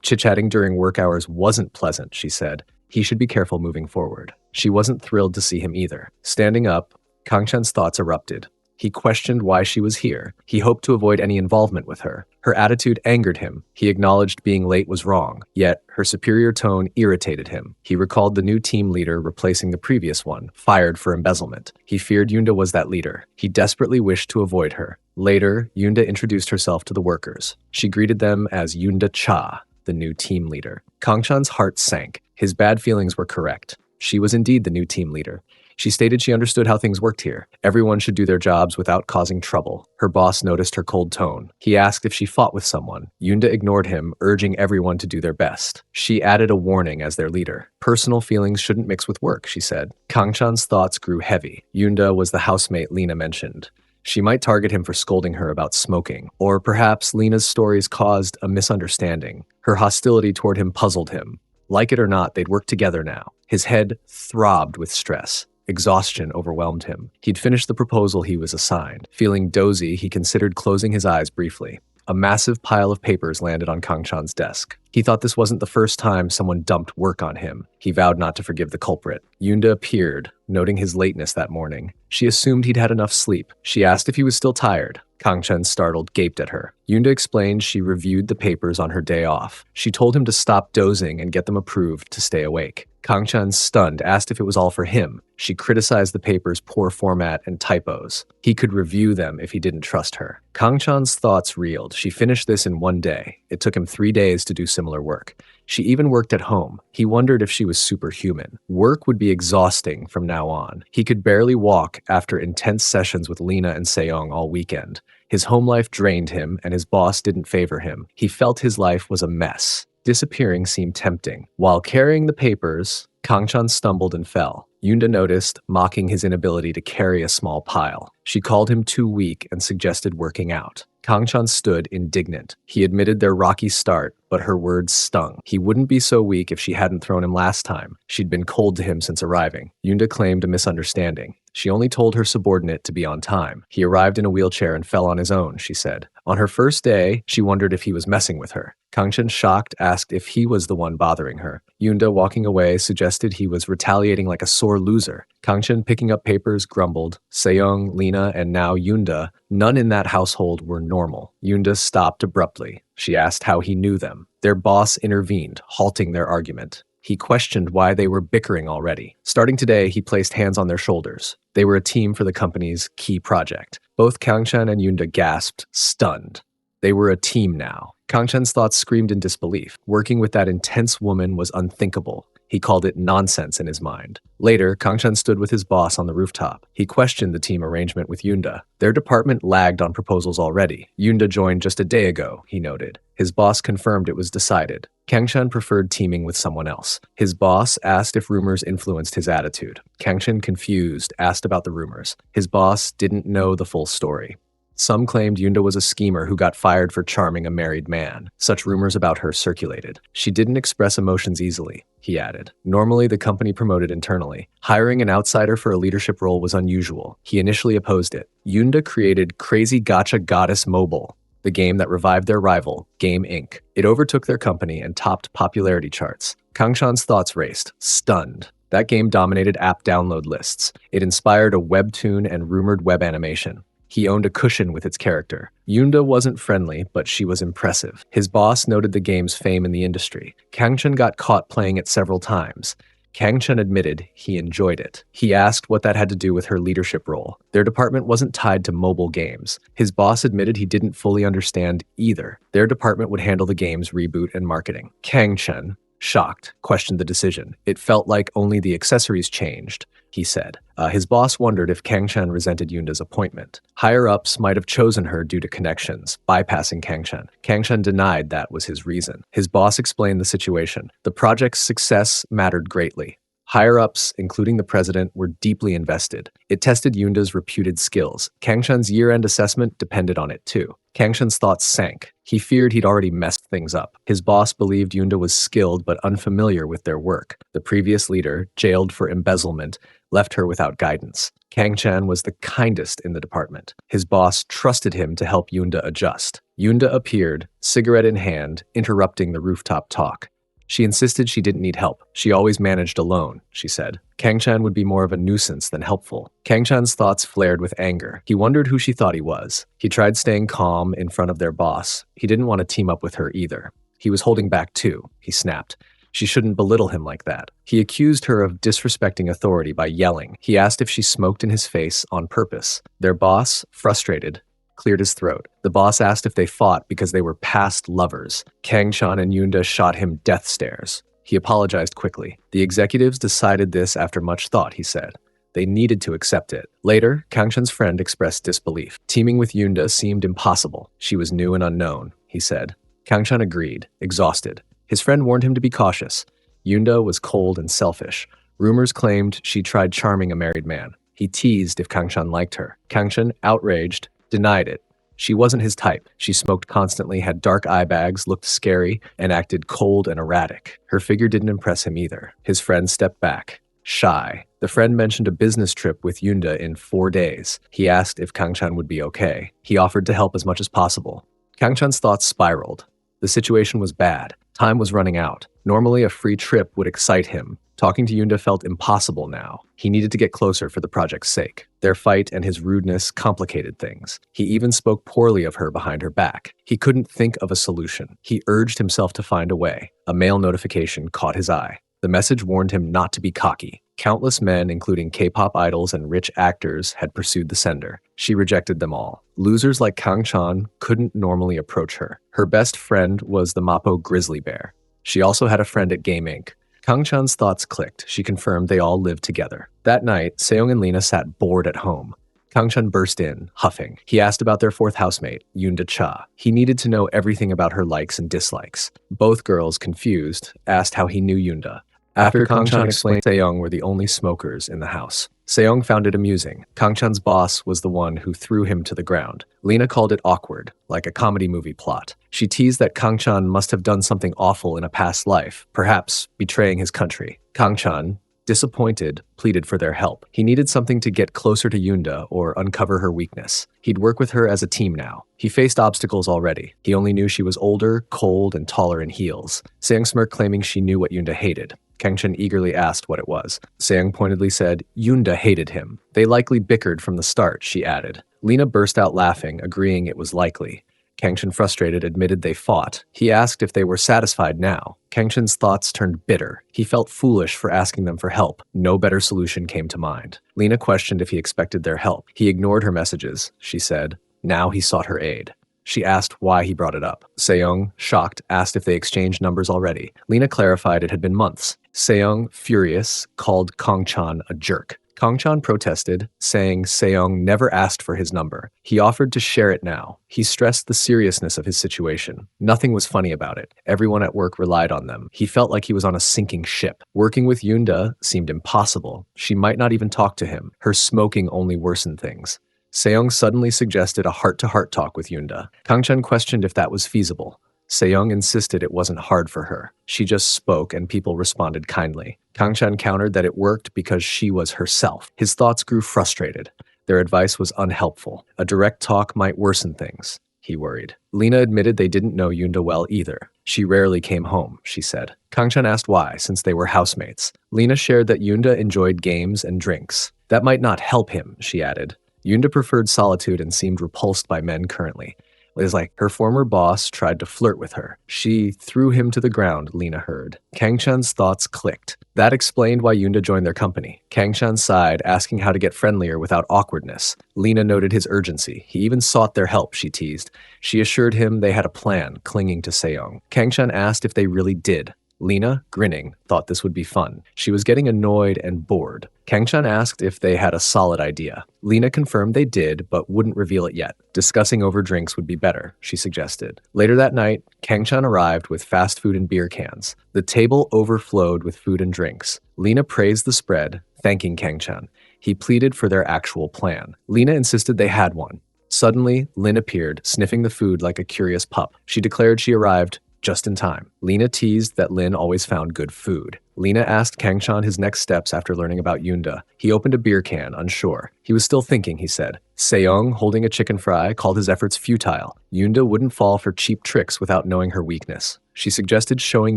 Chit-chatting during work hours wasn't pleasant, she said. He should be careful moving forward. She wasn't thrilled to see him either. Standing up, Kangchan's thoughts erupted. He questioned why she was here. He hoped to avoid any involvement with her. Her attitude angered him. He acknowledged being late was wrong, yet her superior tone irritated him. He recalled the new team leader replacing the previous one, fired for embezzlement. He feared Yunda was that leader. He desperately wished to avoid her. Later, Yunda introduced herself to the workers. She greeted them as Yunda Cha, the new team leader. Kangchan's heart sank. His bad feelings were correct. She was indeed the new team leader. She stated she understood how things worked here. Everyone should do their jobs without causing trouble. Her boss noticed her cold tone. He asked if she fought with someone. Yunda ignored him, urging everyone to do their best. She added a warning as their leader. Personal feelings shouldn't mix with work, she said. Kangchan's thoughts grew heavy. Yunda was the housemate Lena mentioned. She might target him for scolding her about smoking. Or perhaps Lena's stories caused a misunderstanding. Her hostility toward him puzzled him. Like it or not, they'd work together now. His head throbbed with stress. Exhaustion overwhelmed him. He'd finished the proposal he was assigned. Feeling dozy, he considered closing his eyes briefly. A massive pile of papers landed on Kangchan's desk. He thought this wasn't the first time someone dumped work on him. He vowed not to forgive the culprit. Yunda appeared, noting his lateness that morning. She assumed he'd had enough sleep. She asked if he was still tired. Kangchan, startled, gaped at her. Yunda explained she reviewed the papers on her day off. She told him to stop dozing and get them approved to stay awake. Kangchan, stunned, asked if it was all for him. She criticized the paper's poor format and typos. He could review them if he didn't trust her. Kangchan's thoughts reeled. She finished this in one day. It took him 3 days to do similar work. She even worked at home. He wondered if she was superhuman. Work would be exhausting from now on. He could barely walk after intense sessions with Lena and Seong all weekend. His home life drained him, and his boss didn't favor him. He felt his life was a mess. Disappearing seemed tempting. While carrying the papers, Kangchan stumbled and fell. Yunda noticed, mocking his inability to carry a small pile. She called him too weak and suggested working out. Kangchan stood indignant. He admitted their rocky start, but her words stung. He wouldn't be so weak if she hadn't thrown him last time. She'd been cold to him since arriving. Yunda claimed a misunderstanding. She only told her subordinate to be on time. He arrived in a wheelchair and fell on his own, she said. On her first day, she wondered if he was messing with her. Kangchan, shocked, asked if he was the one bothering her. Yunda, walking away, suggested he was retaliating like a sore loser. Kangchan, picking up papers, grumbled. Seong, Lena, and now Yunda, none in that household were normal. Yunda stopped abruptly. She asked how he knew them. Their boss intervened, halting their argument. He questioned why they were bickering already. Starting today, he placed hands on their shoulders. They were a team for the company's key project. Both Kangchan and Yunda gasped, stunned. They were a team now. Kangchan's thoughts screamed in disbelief. Working with that intense woman was unthinkable. He called it nonsense in his mind. Later, Kangchan stood with his boss on the rooftop. He questioned the team arrangement with Yunda. Their department lagged on proposals already. Yunda joined just a day ago, he noted. His boss confirmed it was decided. Kangchan preferred teaming with someone else. His boss asked if rumors influenced his attitude. Kangchan, confused, asked about the rumors. His boss didn't know the full story. Some claimed Yunda was a schemer who got fired for charming a married man. Such rumors about her circulated. She didn't express emotions easily, he added. Normally, the company promoted internally. Hiring an outsider for a leadership role was unusual. He initially opposed it. Yunda created Crazy Gacha Goddess Mobile, the game that revived their rival, Game Inc. It overtook their company and topped popularity charts. Kangchan's thoughts raced, stunned. That game dominated app download lists. It inspired a webtoon and rumored web animation. He owned a cushion with its character. Yoonda wasn't friendly, but she was impressive. His boss noted the game's fame in the industry. Kangchen got caught playing it several times. Kangchen admitted he enjoyed it. He asked what that had to do with her leadership role. Their department wasn't tied to mobile games. His boss admitted he didn't fully understand either. Their department would handle the game's reboot and marketing. Kangchen, shocked, questioned the decision. It felt like only the accessories changed, he said. His boss wondered if Kangchen resented Yoonda's appointment. Higher-ups might have chosen her due to connections, bypassing Kangchen. Kangchen denied that was his reason. His boss explained the situation. The project's success mattered greatly. Higher-ups, including the president, were deeply invested. It tested Yoonda's reputed skills. Kangchen's year-end assessment depended on it too. Kangchen's thoughts sank. He feared he'd already messed things up. His boss believed Yoonda was skilled but unfamiliar with their work. The previous leader, jailed for embezzlement, left her without guidance. Kangchen was the kindest in the department. His boss trusted him to help Yoonda adjust. Yoonda appeared, cigarette in hand, interrupting the rooftop talk. She insisted she didn't need help. She always managed alone, she said. Kangchen would be more of a nuisance than helpful. Kangchen's thoughts flared with anger. He wondered who she thought he was. He tried staying calm in front of their boss. He didn't want to team up with her either. He was holding back too, he snapped. She shouldn't belittle him like that. He accused her of disrespecting authority by yelling. He asked if she smoked in his face on purpose. Their boss, frustrated, cleared his throat. The boss asked if they fought because they were past lovers. Kangchen and Yoonda shot him death stares. He apologized quickly. The executives decided this after much thought, he said. They needed to accept it. Later, Kangchen's friend expressed disbelief. Teaming with Yoonda seemed impossible. She was new and unknown, he said. Kangchen agreed, exhausted. His friend warned him to be cautious. Yoonda was cold and selfish. Rumors claimed she tried charming a married man. He teased if Kangchen liked her. Kangchen, outraged, denied it. She wasn't his type. She smoked constantly, had dark eye bags, looked scary, and acted cold and erratic. Her figure didn't impress him either. His friend stepped back, shy. The friend mentioned a business trip with Yoonda in 4 days. He asked if Kangchen would be okay. He offered to help as much as possible. Kangchen's thoughts spiraled. The situation was bad. Time was running out. Normally, a free trip would excite him. Talking to Yoonda felt impossible now. He needed to get closer for the project's sake. Their fight and his rudeness complicated things. He even spoke poorly of her behind her back. He couldn't think of a solution. He urged himself to find a way. A mail notification caught his eye. The message warned him not to be cocky. Countless men, including K-pop idols and rich actors, had pursued the sender. She rejected them all. Losers like Kangchen couldn't normally approach her. Her best friend was the Mapo grizzly bear. She also had a friend at Game Inc. Kangchen's thoughts clicked. She confirmed they all lived together. That night, Seong and Lena sat bored at home. Kangchen burst in, huffing. He asked about their fourth housemate, Yoonda Cha. He needed to know everything about her likes and dislikes. Both girls, confused, asked how he knew Yoonda. After Kangchen explained, Seong were the only smokers in the house. Seong found it amusing. Kangchen's boss was the one who threw him to the ground. Lena called it awkward, like a comedy movie plot. She teased that Kangchen must have done something awful in a past life, perhaps betraying his country. Kangchen, disappointed, pleaded for their help. He needed something to get closer to Yoonda or uncover her weakness. He'd work with her as a team now. He faced obstacles already. He only knew she was older, cold, and taller in heels. Seong smirked, claiming she knew what Yoonda hated. Kangchen eagerly asked what it was. Seong pointedly said, Yoonda hated him. They likely bickered from the start, she added. Lena burst out laughing, agreeing it was likely. Kangchen, frustrated, admitted they fought. He asked if they were satisfied now. Kangchen's thoughts turned bitter. He felt foolish for asking them for help. No better solution came to mind. Lena questioned if he expected their help. He ignored her messages, she said. Now he sought her aid. She asked why he brought it up. Seong, shocked, asked if they exchanged numbers already. Lena clarified it had been months. Seong, furious, called Kangchen a jerk. Kangchen protested, saying Seong never asked for his number. He offered to share it now. He stressed the seriousness of his situation. Nothing was funny about it. Everyone at work relied on them. He felt like he was on a sinking ship. Working with Yoonda seemed impossible. She might not even talk to him. Her smoking only worsened things. Seong suddenly suggested a heart-to-heart talk with Yoonda. Kangchen questioned if that was feasible. Seong insisted it wasn't hard for her. She just spoke and people responded kindly. Kangchen countered that it worked because she was herself. His thoughts grew frustrated. Their advice was unhelpful. A direct talk might worsen things, he worried. Lena admitted they didn't know Yoonda well either. She rarely came home, she said. Kangchen asked why, since they were housemates. Lena shared that Yoonda enjoyed games and drinks. That might not help him, she added. Yunda preferred solitude and seemed repulsed by men currently. It was like her former boss tried to flirt with her. She threw him to the ground, Lena heard. Kang-chan's thoughts clicked. That explained why Yunda joined their company. Kang-chan sighed, asking how to get friendlier without awkwardness. Lena noted his urgency. He even sought their help, she teased. She assured him they had a plan, clinging to Seong. Kang-chan asked if they really did. Lena, grinning, thought this would be fun. She was getting annoyed and bored. Kang-chan asked if they had a solid idea. Lena confirmed they did, but wouldn't reveal it yet. Discussing over drinks would be better, she suggested. Later that night, Kang-chan arrived with fast food and beer cans. The table overflowed with food and drinks. Lena praised the spread, thanking Kang-chan. He pleaded for their actual plan. Lena insisted they had one. Suddenly, Lin appeared, sniffing the food like a curious pup. She declared she arrived just in time. Lena teased that Lin always found good food. Lena asked Kang-chan his next steps after learning about Yunda. He opened a beer can, unsure. He was still thinking, he said. Seong, holding a chicken fry, called his efforts futile. Yunda wouldn't fall for cheap tricks without knowing her weakness. She suggested showing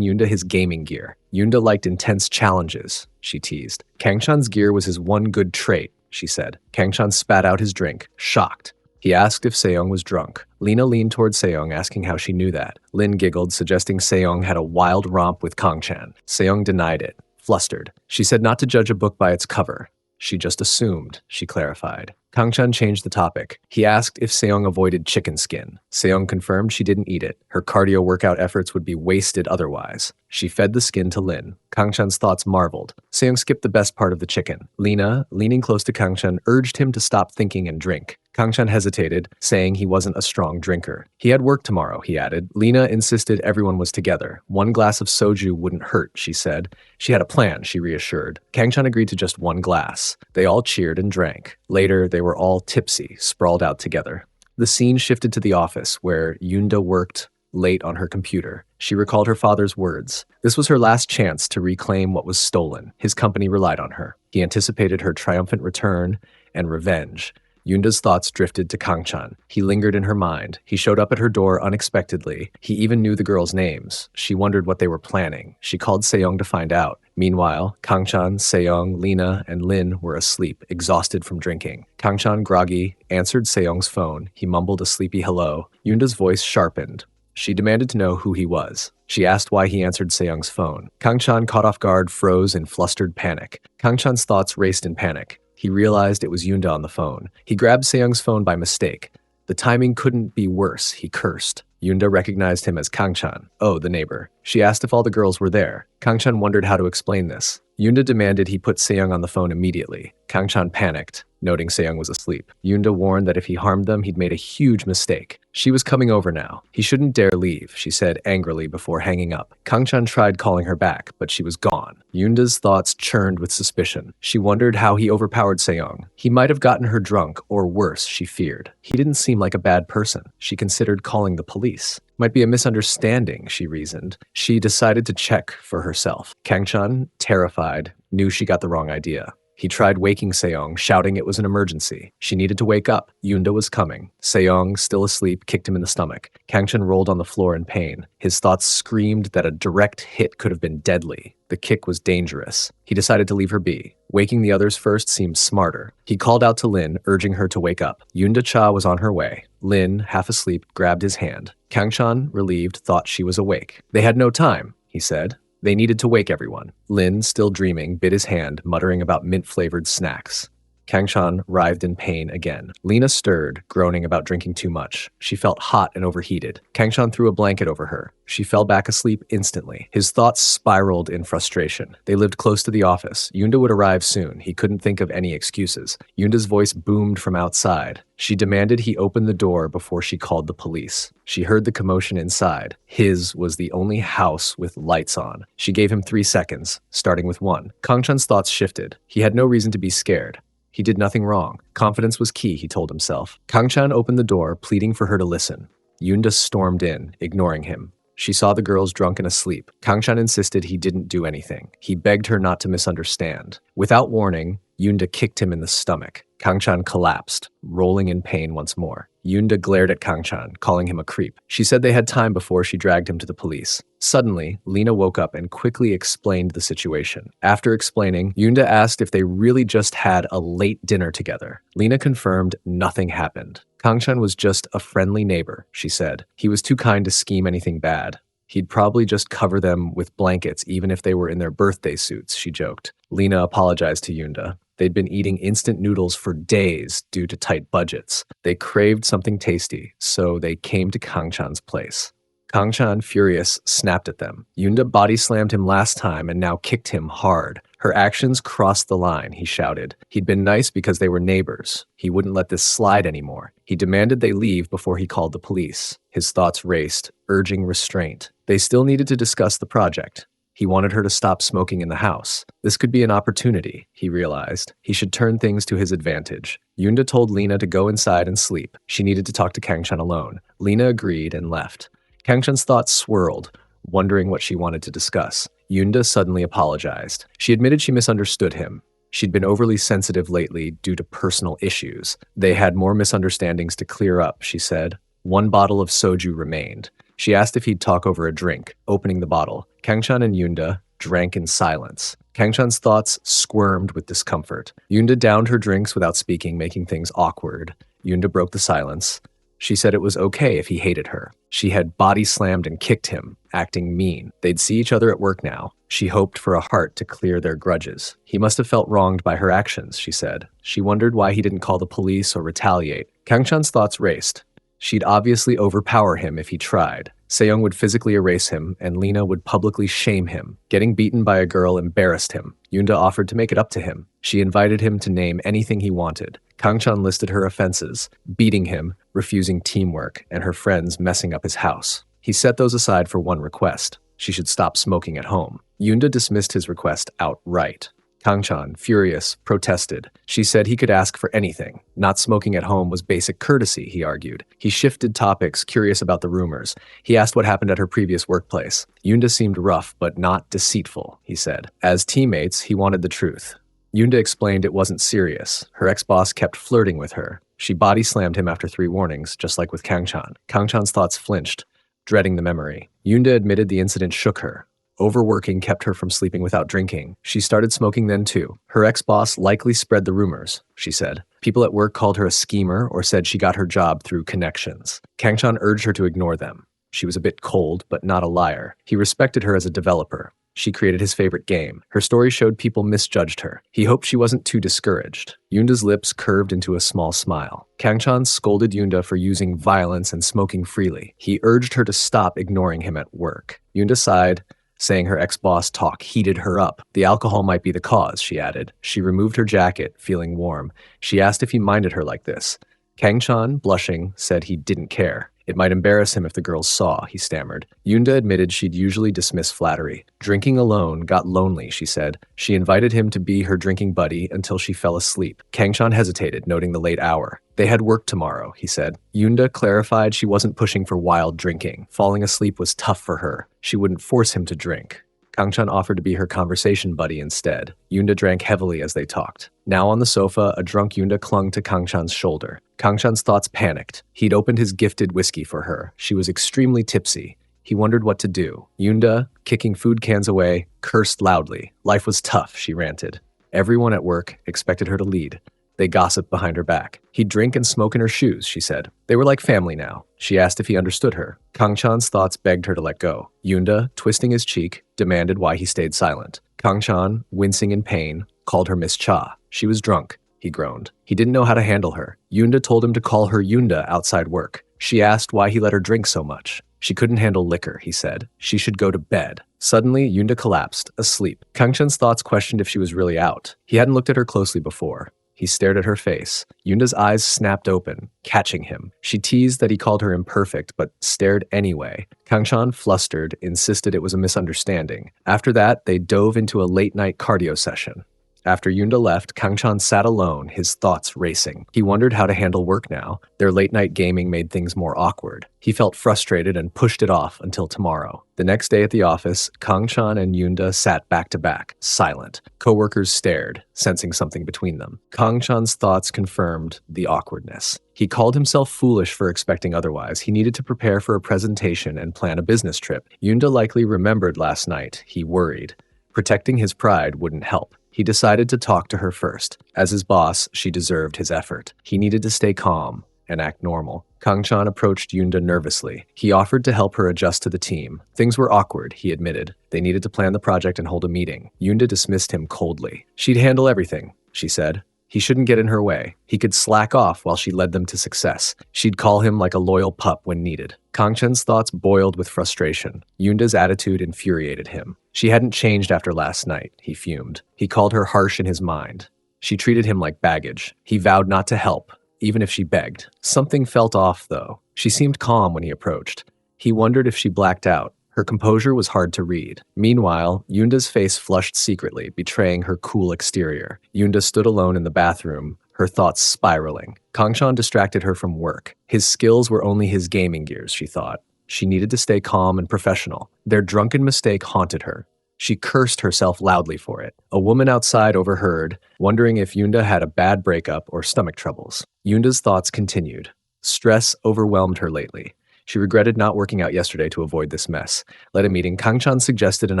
Yunda his gaming gear. Yunda liked intense challenges, she teased. Kang-chan's gear was his one good trait, she said. Kang-chan spat out his drink, shocked. He asked if Seong was drunk. Lena leaned toward Seong, asking how she knew that. Lin giggled, suggesting Seong had a wild romp with Kang-chan. Seong denied it, flustered. She said not to judge a book by its cover. She just assumed, she clarified. Kang-chan changed the topic. He asked if Seong avoided chicken skin. Seong confirmed she didn't eat it. Her cardio workout efforts would be wasted otherwise. She fed the skin to Lin. Kang-chan's thoughts marveled. Seong skipped the best part of the chicken. Lena, leaning close to Kang-chan, urged him to stop thinking and drink. Kang-chan hesitated, saying he wasn't a strong drinker. He had work tomorrow, he added. Lena insisted everyone was together. One glass of soju wouldn't hurt, she said. She had a plan, she reassured. Kang-chan agreed to just one glass. They all cheered and drank. Later, they were all tipsy, sprawled out together. The scene shifted to the office, where Yunda worked late on her computer. She recalled her father's words. This was her last chance to reclaim what was stolen. His company relied on her. He anticipated her triumphant return and revenge. Yunda's thoughts drifted to Kang-chan. He lingered in her mind. He showed up at her door unexpectedly. He even knew the girls' names. She wondered what they were planning. She called Seong to find out. Meanwhile, Kang-chan, Seong, Lena, and Lin were asleep, exhausted from drinking. Kang-chan, groggy, answered Seong's phone. He mumbled a sleepy hello. Yunda's voice sharpened. She demanded to know who he was. She asked why he answered Seong's phone. Kang-chan, caught off guard, froze in flustered panic. Kang-chan's thoughts raced in panic. He realized it was Yunda on the phone. He grabbed Seong's phone by mistake. The timing couldn't be worse, he cursed. Yunda recognized him as Kang-chan. Oh, the neighbor. She asked if all the girls were there. Kang-chan wondered how to explain this. Yunda demanded he put Seong on the phone immediately. Kang-chan panicked, noting Seong was asleep. Yunda warned that if he harmed them, he'd made a huge mistake. She was coming over now. He shouldn't dare leave, she said angrily before hanging up. Kang-chan tried calling her back, but she was gone. Yunda's thoughts churned with suspicion. She wondered how he overpowered Seong. He might have gotten her drunk, or worse, she feared. He didn't seem like a bad person. She considered calling the police. Might be a misunderstanding, she reasoned. She decided to check for herself. Kang-chan, terrified, knew she got the wrong idea. He tried waking Seong, shouting it was an emergency. She needed to wake up. Yunda was coming. Seong, still asleep, kicked him in the stomach. Kang-chan rolled on the floor in pain. His thoughts screamed that a direct hit could have been deadly. The kick was dangerous. He decided to leave her be. Waking the others first seemed smarter. He called out to Lin, urging her to wake up. Yunda Cha was on her way. Lin, half asleep, grabbed his hand. Kang-chan, relieved, thought she was awake. They had no time, he said. They needed to wake everyone. Lin, still dreaming, bit his hand, muttering about mint-flavored snacks. Kang-chan writhed in pain again. Lena stirred, groaning about drinking too much. She felt hot and overheated. Kang-chan threw a blanket over her. She fell back asleep instantly. His thoughts spiraled in frustration. They lived close to the office. Yunda would arrive soon. He couldn't think of any excuses. Yunda's voice boomed from outside. She demanded he open the door before she called the police. She heard the commotion inside. His was the only house with lights on. She gave him 3 seconds, starting with 1. Kang-chan's thoughts shifted. He had no reason to be scared. He did nothing wrong. Confidence was key, he told himself. Kang-chan opened the door, pleading for her to listen. Yunda stormed in, ignoring him. She saw the girls drunk and asleep. Kang-chan insisted he didn't do anything. He begged her not to misunderstand. Without warning, Yunda kicked him in the stomach. Kangchan collapsed, rolling in pain once more. Yunda glared at Kangchan, calling him a creep. She said they had time before she dragged him to the police. Suddenly, Lena woke up and quickly explained the situation. After explaining, Yunda asked if they really just had a late dinner together. Lena confirmed nothing happened. Kangchan was just a friendly neighbor, she said. He was too kind to scheme anything bad. He'd probably just cover them with blankets even if they were in their birthday suits, she joked. Lena apologized to Yunda. They'd been eating instant noodles for days due to tight budgets. They craved something tasty, so they came to Kangchan's place. Kangchan, furious, snapped at them. Yunda body slammed him last time and now kicked him hard. Her actions crossed the line, he shouted. He'd been nice because they were neighbors. He wouldn't let this slide anymore. He demanded they leave before he called the police. His thoughts raced, urging restraint. They still needed to discuss the project. He wanted her to stop smoking in the house. This could be an opportunity, he realized. He should turn things to his advantage. Yunda told Lena to go inside and sleep. She needed to talk to Kangchan alone. Lena agreed and left. Kangchan's thoughts swirled, wondering what she wanted to discuss. Yunda suddenly apologized. She admitted she misunderstood him. She'd been overly sensitive lately due to personal issues. They had more misunderstandings to clear up, she said. One bottle of soju remained. She asked if he'd talk over a drink, opening the bottle. Kangchan and Yunda drank in silence. Kangchan's thoughts squirmed with discomfort. Yunda downed her drinks without speaking, making things awkward. Yunda broke the silence. She said it was okay if he hated her. She had body slammed and kicked him, acting mean. They'd see each other at work now. She hoped for a heart to clear their grudges. He must have felt wronged by her actions, she said. She wondered why he didn't call the police or retaliate. Kangchan's thoughts raced. She'd obviously overpower him if he tried. Seyoung would physically erase him, and Lena would publicly shame him. Getting beaten by a girl embarrassed him. Yunda offered to make it up to him. She invited him to name anything he wanted. Kangchan listed her offenses: beating him, refusing teamwork, and her friends messing up his house. He set those aside for one request. She should stop smoking at home. Yunda dismissed his request outright. Kangchan, furious, protested. She said he could ask for anything. Not smoking at home was basic courtesy, he argued. He shifted topics, curious about the rumors. He asked what happened at her previous workplace. Yunda seemed rough, but not deceitful, he said. As teammates, he wanted the truth. Yunda explained it wasn't serious. Her ex-boss kept flirting with her. She body slammed him after 3 warnings, just like with Kangchan. Kangchan's thoughts flinched, dreading the memory. Yunda admitted the incident shook her. Overworking kept her from sleeping without drinking. She started smoking then too. Her ex-boss likely spread the rumors, she said. People at work called her a schemer or said she got her job through connections. Kangchan urged her to ignore them. She was a bit cold, but not a liar. He respected her as a developer. She created his favorite game. Her story showed people misjudged her. He hoped she wasn't too discouraged. Yunda's lips curved into a small smile. Kangchan scolded Yunda for using violence and smoking freely. He urged her to stop ignoring him at work. Yunda sighed, saying her ex-boss talk heated her up. The alcohol might be the cause, she added. She removed her jacket, feeling warm. She asked if he minded her like this. Kangchan, blushing, said he didn't care. It might embarrass him if the girls saw, he stammered. Yunda admitted she'd usually dismiss flattery. Drinking alone got lonely, she said. She invited him to be her drinking buddy until she fell asleep. Kangchan hesitated, noting the late hour. They had work tomorrow, he said. Yunda clarified she wasn't pushing for wild drinking. Falling asleep was tough for her. She wouldn't force him to drink. Kangchan offered to be her conversation buddy instead. Yunda drank heavily as they talked. Now on the sofa, a drunk Yunda clung to Kangchan's shoulder. Kangchan's thoughts panicked. He'd opened his gifted whiskey for her. She was extremely tipsy. He wondered what to do. Yunda, kicking food cans away, cursed loudly. Life was tough, she ranted. Everyone at work expected her to lead. They gossiped behind her back. He'd drink and smoke in her shoes, she said. They were like family now. She asked if he understood her. Kangchan's thoughts begged her to let go. Yunda, twisting his cheek, demanded why he stayed silent. Kangchan, wincing in pain, called her Miss Cha. She was drunk, he groaned. He didn't know how to handle her. Yunda told him to call her Yunda outside work. She asked why he let her drink so much. She couldn't handle liquor, he said. She should go to bed. Suddenly, Yunda collapsed, asleep. Kangchan's thoughts questioned if she was really out. He hadn't looked at her closely before. He stared at her face. Yunda's eyes snapped open, catching him. She teased that he called her imperfect, but stared anyway. Kangchan, flustered, insisted it was a misunderstanding. After that, they dove into a late-night cardio session. After Yunda left, Kangchan sat alone, his thoughts racing. He wondered how to handle work now. Their late-night gaming made things more awkward. He felt frustrated and pushed it off until tomorrow. The next day at the office, Kangchan and Yunda sat back to back, silent. Coworkers stared, sensing something between them. Kangchan's thoughts confirmed the awkwardness. He called himself foolish for expecting otherwise. He needed to prepare for a presentation and plan a business trip. Yunda likely remembered last night. He worried. Protecting his pride wouldn't help. He decided to talk to her first. As his boss, she deserved his effort. He needed to stay calm and act normal. Kangchan approached Yunda nervously. He offered to help her adjust to the team. Things were awkward, he admitted. They needed to plan the project and hold a meeting. Yunda dismissed him coldly. She'd handle everything, she said. He shouldn't get in her way. He could slack off while she led them to success. She'd call him like a loyal pup when needed. Kangchan's thoughts boiled with frustration. Yunda's attitude infuriated him. She hadn't changed after last night, he fumed. He called her harsh in his mind. She treated him like baggage. He vowed not to help, even if she begged. Something felt off, though. She seemed calm when he approached. He wondered if she blacked out. Her composure was hard to read. Meanwhile, Yunda's face flushed secretly, betraying her cool exterior. Yunda stood alone in the bathroom, her thoughts spiraling. Kangchan distracted her from work. His skills were only his gaming gears, she thought. She needed to stay calm and professional. Their drunken mistake haunted her. She cursed herself loudly for it. A woman outside overheard, wondering if Yunda had a bad breakup or stomach troubles. Yunda's thoughts continued. Stress overwhelmed her lately. She regretted not working out yesterday to avoid this mess. At a meeting, Kangchan suggested an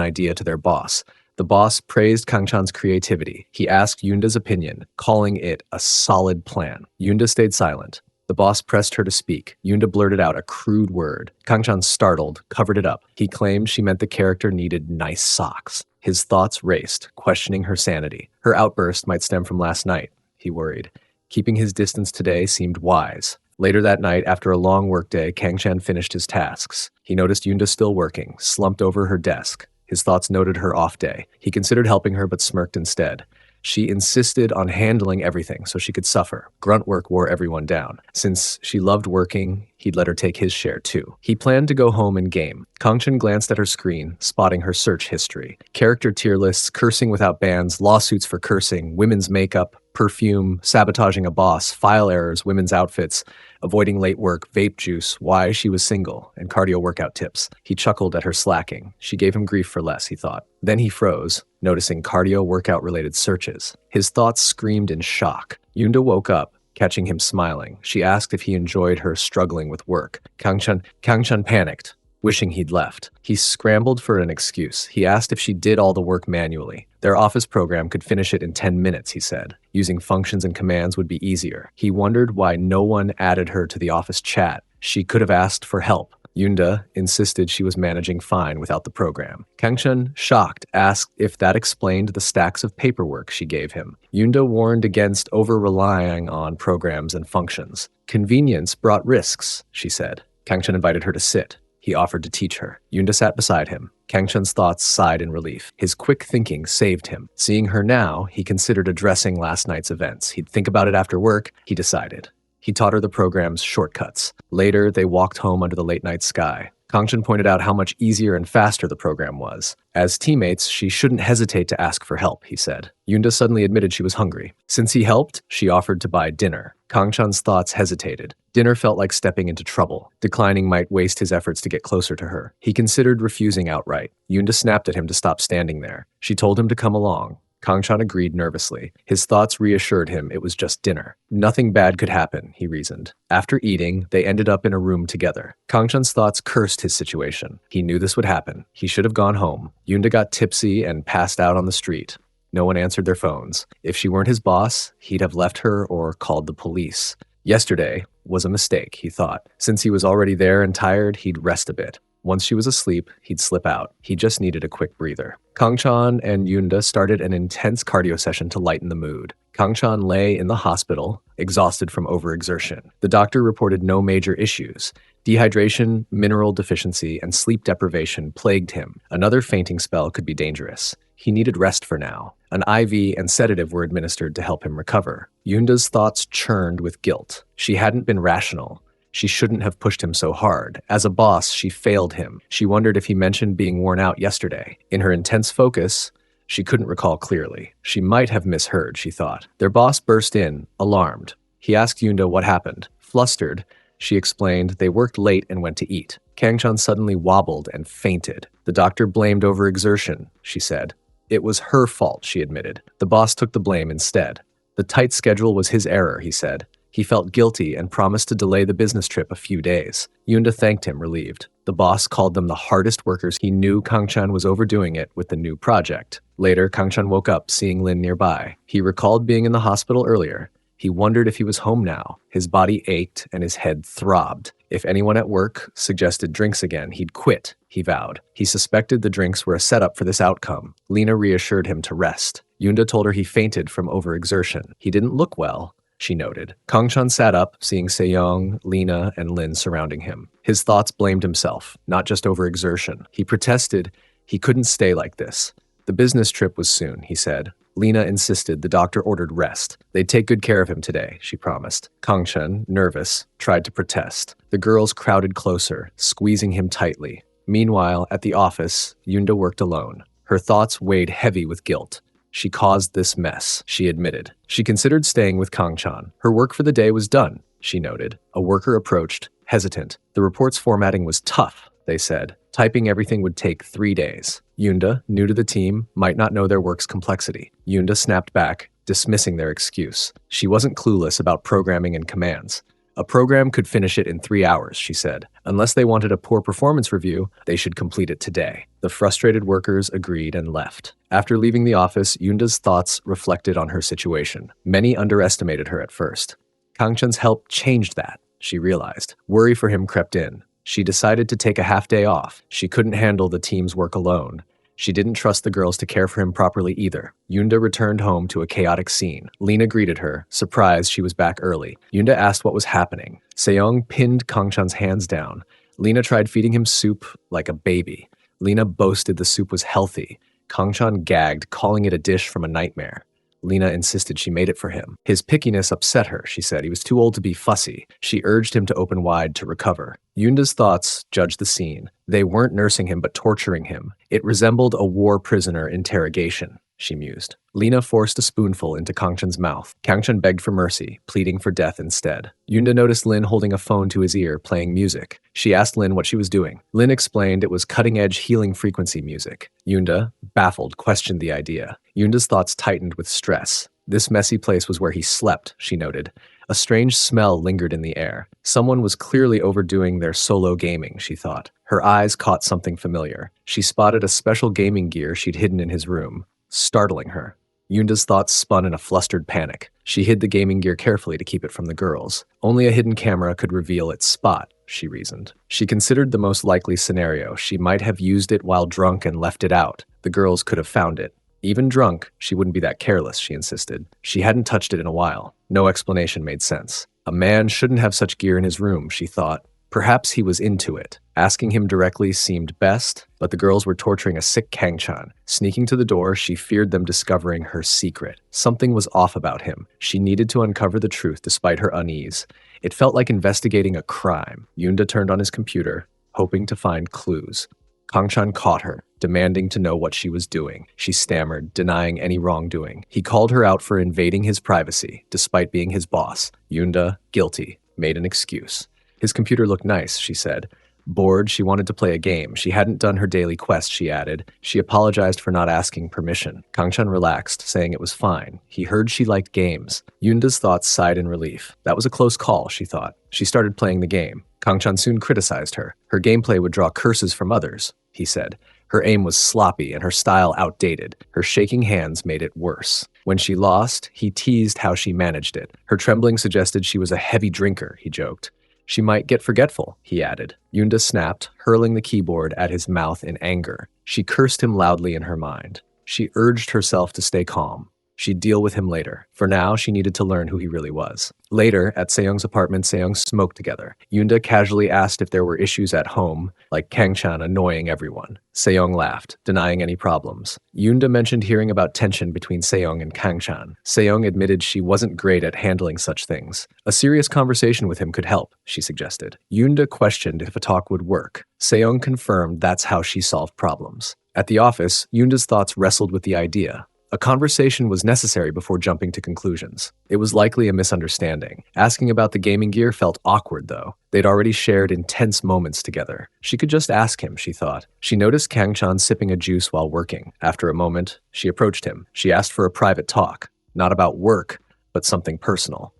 idea to their boss. The boss praised Kangchan's creativity. He asked Yunda's opinion, calling it a solid plan. Yunda stayed silent. The boss pressed her to speak. Yunda blurted out a crude word. Kangchan, startled, covered it up. He claimed she meant the character needed nice socks. His thoughts raced, questioning her sanity. Her outburst might stem from last night, he worried. Keeping his distance today seemed wise. Later that night, after a long workday, Kangchan finished his tasks. He noticed Yunda still working, slumped over her desk. His thoughts noted her off day. He considered helping her, but smirked instead. She insisted on handling everything so she could suffer. Grunt work wore everyone down. Since she loved working, he'd let her take his share too. He planned to go home and game. Kangchan glanced at her screen, spotting her search history. Character tier lists, cursing without bans, lawsuits for cursing, women's makeup, perfume, sabotaging a boss, file errors, women's outfits, avoiding late work, vape juice, why she was single, and cardio workout tips. He chuckled at her slacking. She gave him grief for less, he thought. Then he froze, noticing cardio workout-related searches. His thoughts screamed in shock. Yunda woke up, catching him smiling. She asked if he enjoyed her struggling with work. Kangchan panicked, wishing he'd left. He scrambled for an excuse. He asked if she did all the work manually. Their office program could finish it in 10 minutes, he said. Using functions and commands would be easier. He wondered why no one added her to the office chat. She could have asked for help. Yunda insisted she was managing fine without the program. Kangchan, shocked, asked if that explained the stacks of paperwork she gave him. Yunda warned against over-relying on programs and functions. Convenience brought risks, she said. Kangchan invited her to sit. He offered to teach her. Yunda sat beside him. Kangchan's thoughts sighed in relief. His quick thinking saved him. Seeing her now, he considered addressing last night's events. He'd think about it after work, he decided. He taught her the program's shortcuts. Later, they walked home under the late-night sky. Kangchan pointed out how much easier and faster the program was. As teammates, she shouldn't hesitate to ask for help, he said. Yunda suddenly admitted she was hungry. Since he helped, she offered to buy dinner. Kangchan's thoughts hesitated. Dinner felt like stepping into trouble. Declining might waste his efforts to get closer to her. He considered refusing outright. Yunda snapped at him to stop standing there. She told him to come along. Kangchan agreed nervously. His thoughts reassured him it was just dinner. Nothing bad could happen, he reasoned. After eating, they ended up in a room together. Kangchan's thoughts cursed his situation. He knew this would happen. He should have gone home. Yunda got tipsy and passed out on the street. No one answered their phones. If she weren't his boss, he'd have left her or called the police. Yesterday was a mistake, he thought. Since he was already there and tired, he'd rest a bit. Once she was asleep, he'd slip out. He just needed a quick breather. Kangchan and Yunda started an intense cardio session to lighten the mood. Kangchan lay in the hospital, exhausted from overexertion. The doctor reported no major issues. Dehydration, mineral deficiency, and sleep deprivation plagued him. Another fainting spell could be dangerous. He needed rest for now. An IV and sedative were administered to help him recover. Yunda's thoughts churned with guilt. She hadn't been rational. She shouldn't have pushed him so hard. As a boss, she failed him. She wondered if he mentioned being worn out yesterday. In her intense focus, She couldn't recall clearly. She might have misheard, she thought. Their boss burst in, alarmed. He asked Yunda what happened. Flustered, she explained they worked late and went to eat. Kangchan suddenly wobbled and fainted. The doctor blamed overexertion, she said. It was her fault, she admitted. The boss took the blame instead. The tight schedule was his error, he said. He felt guilty and promised to delay the business trip a few days. Yunda thanked him, relieved. The boss called them the hardest workers. He knew Kangchan was overdoing it with the new project. Later, Kangchan woke up, seeing Lin nearby. He recalled being in the hospital earlier. He wondered if he was home now. His body ached and his head throbbed. If anyone at work suggested drinks again, he'd quit, he vowed. He suspected the drinks were a setup for this outcome. Lena reassured him to rest. Yunda told her he fainted from overexertion. He didn't look well, she noted. Kangchan sat up, seeing Sejong, Lena, and Lin surrounding him. His thoughts blamed himself, not just overexertion. He protested he couldn't stay like this. The business trip was soon, he said. Lena insisted the doctor ordered rest. They'd take good care of him today, she promised. Kangchan, nervous, tried to protest. The girls crowded closer, squeezing him tightly. Meanwhile, at the office, Yunda worked alone. Her thoughts weighed heavy with guilt. She caused this mess, she admitted. She considered staying with Kangchan. Her work for the day was done, she noted. A worker approached, hesitant. The report's formatting was tough, they said. Typing everything would take 3 days. Yunda, new to the team, might not know their work's complexity. Yunda snapped back, dismissing their excuse. She wasn't clueless about programming and commands. A program could finish it in 3 hours, she said. Unless they wanted a poor performance review, they should complete it today. The frustrated workers agreed and left. After leaving the office, Yunda's thoughts reflected on her situation. Many underestimated her at first. Kangchan's help changed that, she realized. Worry for him crept in. She decided to take a half day off. She couldn't handle the team's work alone. She didn't trust the girls to care for him properly either. Yunda returned home to a chaotic scene. Lena greeted her, surprised she was back early. Yunda asked what was happening. Sejong pinned Kangchan's hands down. Lena tried feeding him soup like a baby. Lena boasted the soup was healthy. Kangchan gagged, calling it a dish from a nightmare. Lena insisted she made it for him. His pickiness upset her, she said. He was too old to be fussy. She urged him to open wide to recover. Yunda's thoughts judged the scene. They weren't nursing him, but torturing him. It resembled a war prisoner interrogation, she mused. Lena forced a spoonful into Kangchan's mouth. Kangchan begged for mercy, pleading for death instead. Yunda noticed Lin holding a phone to his ear, playing music. She asked Lin what she was doing. Lin explained it was cutting-edge healing frequency music. Yunda, baffled, questioned the idea. Yunda's thoughts tightened with stress. This messy place was where he slept, she noted. A strange smell lingered in the air. Someone was clearly overdoing their solo gaming, she thought. Her eyes caught something familiar. She spotted a special gaming gear she'd hidden in his room, startling her. Yunda's thoughts spun in a flustered panic. She hid the gaming gear carefully to keep it from the girls. Only a hidden camera could reveal its spot, she reasoned. She considered the most likely scenario. She might have used it while drunk and left it out. The girls could have found it. Even drunk, she wouldn't be that careless, she insisted. She hadn't touched it in a while. No explanation made sense. A man shouldn't have such gear in his room, she thought. Perhaps he was into it. Asking him directly seemed best, but the girls were torturing a sick Kangchan. Sneaking to the door, she feared them discovering her secret. Something was off about him. She needed to uncover the truth despite her unease. It felt like investigating a crime. Yunda turned on his computer, hoping to find clues. Kangchan caught her, demanding to know what she was doing. She stammered, denying any wrongdoing. He called her out for invading his privacy, despite being his boss. Yunda, guilty, made an excuse. His computer looked nice, she said. Bored, she wanted to play a game. She hadn't done her daily quest, she added. She apologized for not asking permission. Kangchan relaxed, saying it was fine. He heard she liked games. Yunda's thoughts sighed in relief. That was a close call, she thought. She started playing the game. Kangchan soon criticized her. Her gameplay would draw curses from others, he said. Her aim was sloppy and her style outdated. Her shaking hands made it worse. When she lost, he teased how she managed it. Her trembling suggested she was a heavy drinker, he joked. She might get forgetful, he added. Yunda snapped, hurling the keyboard at his mouth in anger. She cursed him loudly in her mind. She urged herself to stay calm. She'd deal with him later. For now, she needed to learn who he really was. Later, at Seyoung's apartment, Seyoung smoked together. Yoonda casually asked if there were issues at home, like Kang-chan annoying everyone. Seyoung laughed, denying any problems. Yoonda mentioned hearing about tension between Seyoung and Kang-chan. Seyoung admitted she wasn't great at handling such things. A serious conversation with him could help, she suggested. Yoonda questioned if a talk would work. Seyoung confirmed that's how she solved problems. At the office, Yoonda's thoughts wrestled with the idea. A conversation was necessary before jumping to conclusions. It was likely a misunderstanding. Asking about the gaming gear felt awkward, though. They'd already shared intense moments together. She could just ask him, she thought. She noticed Kang-chan sipping a juice while working. After a moment, she approached him. She asked for a private talk. Not about work, but something personal.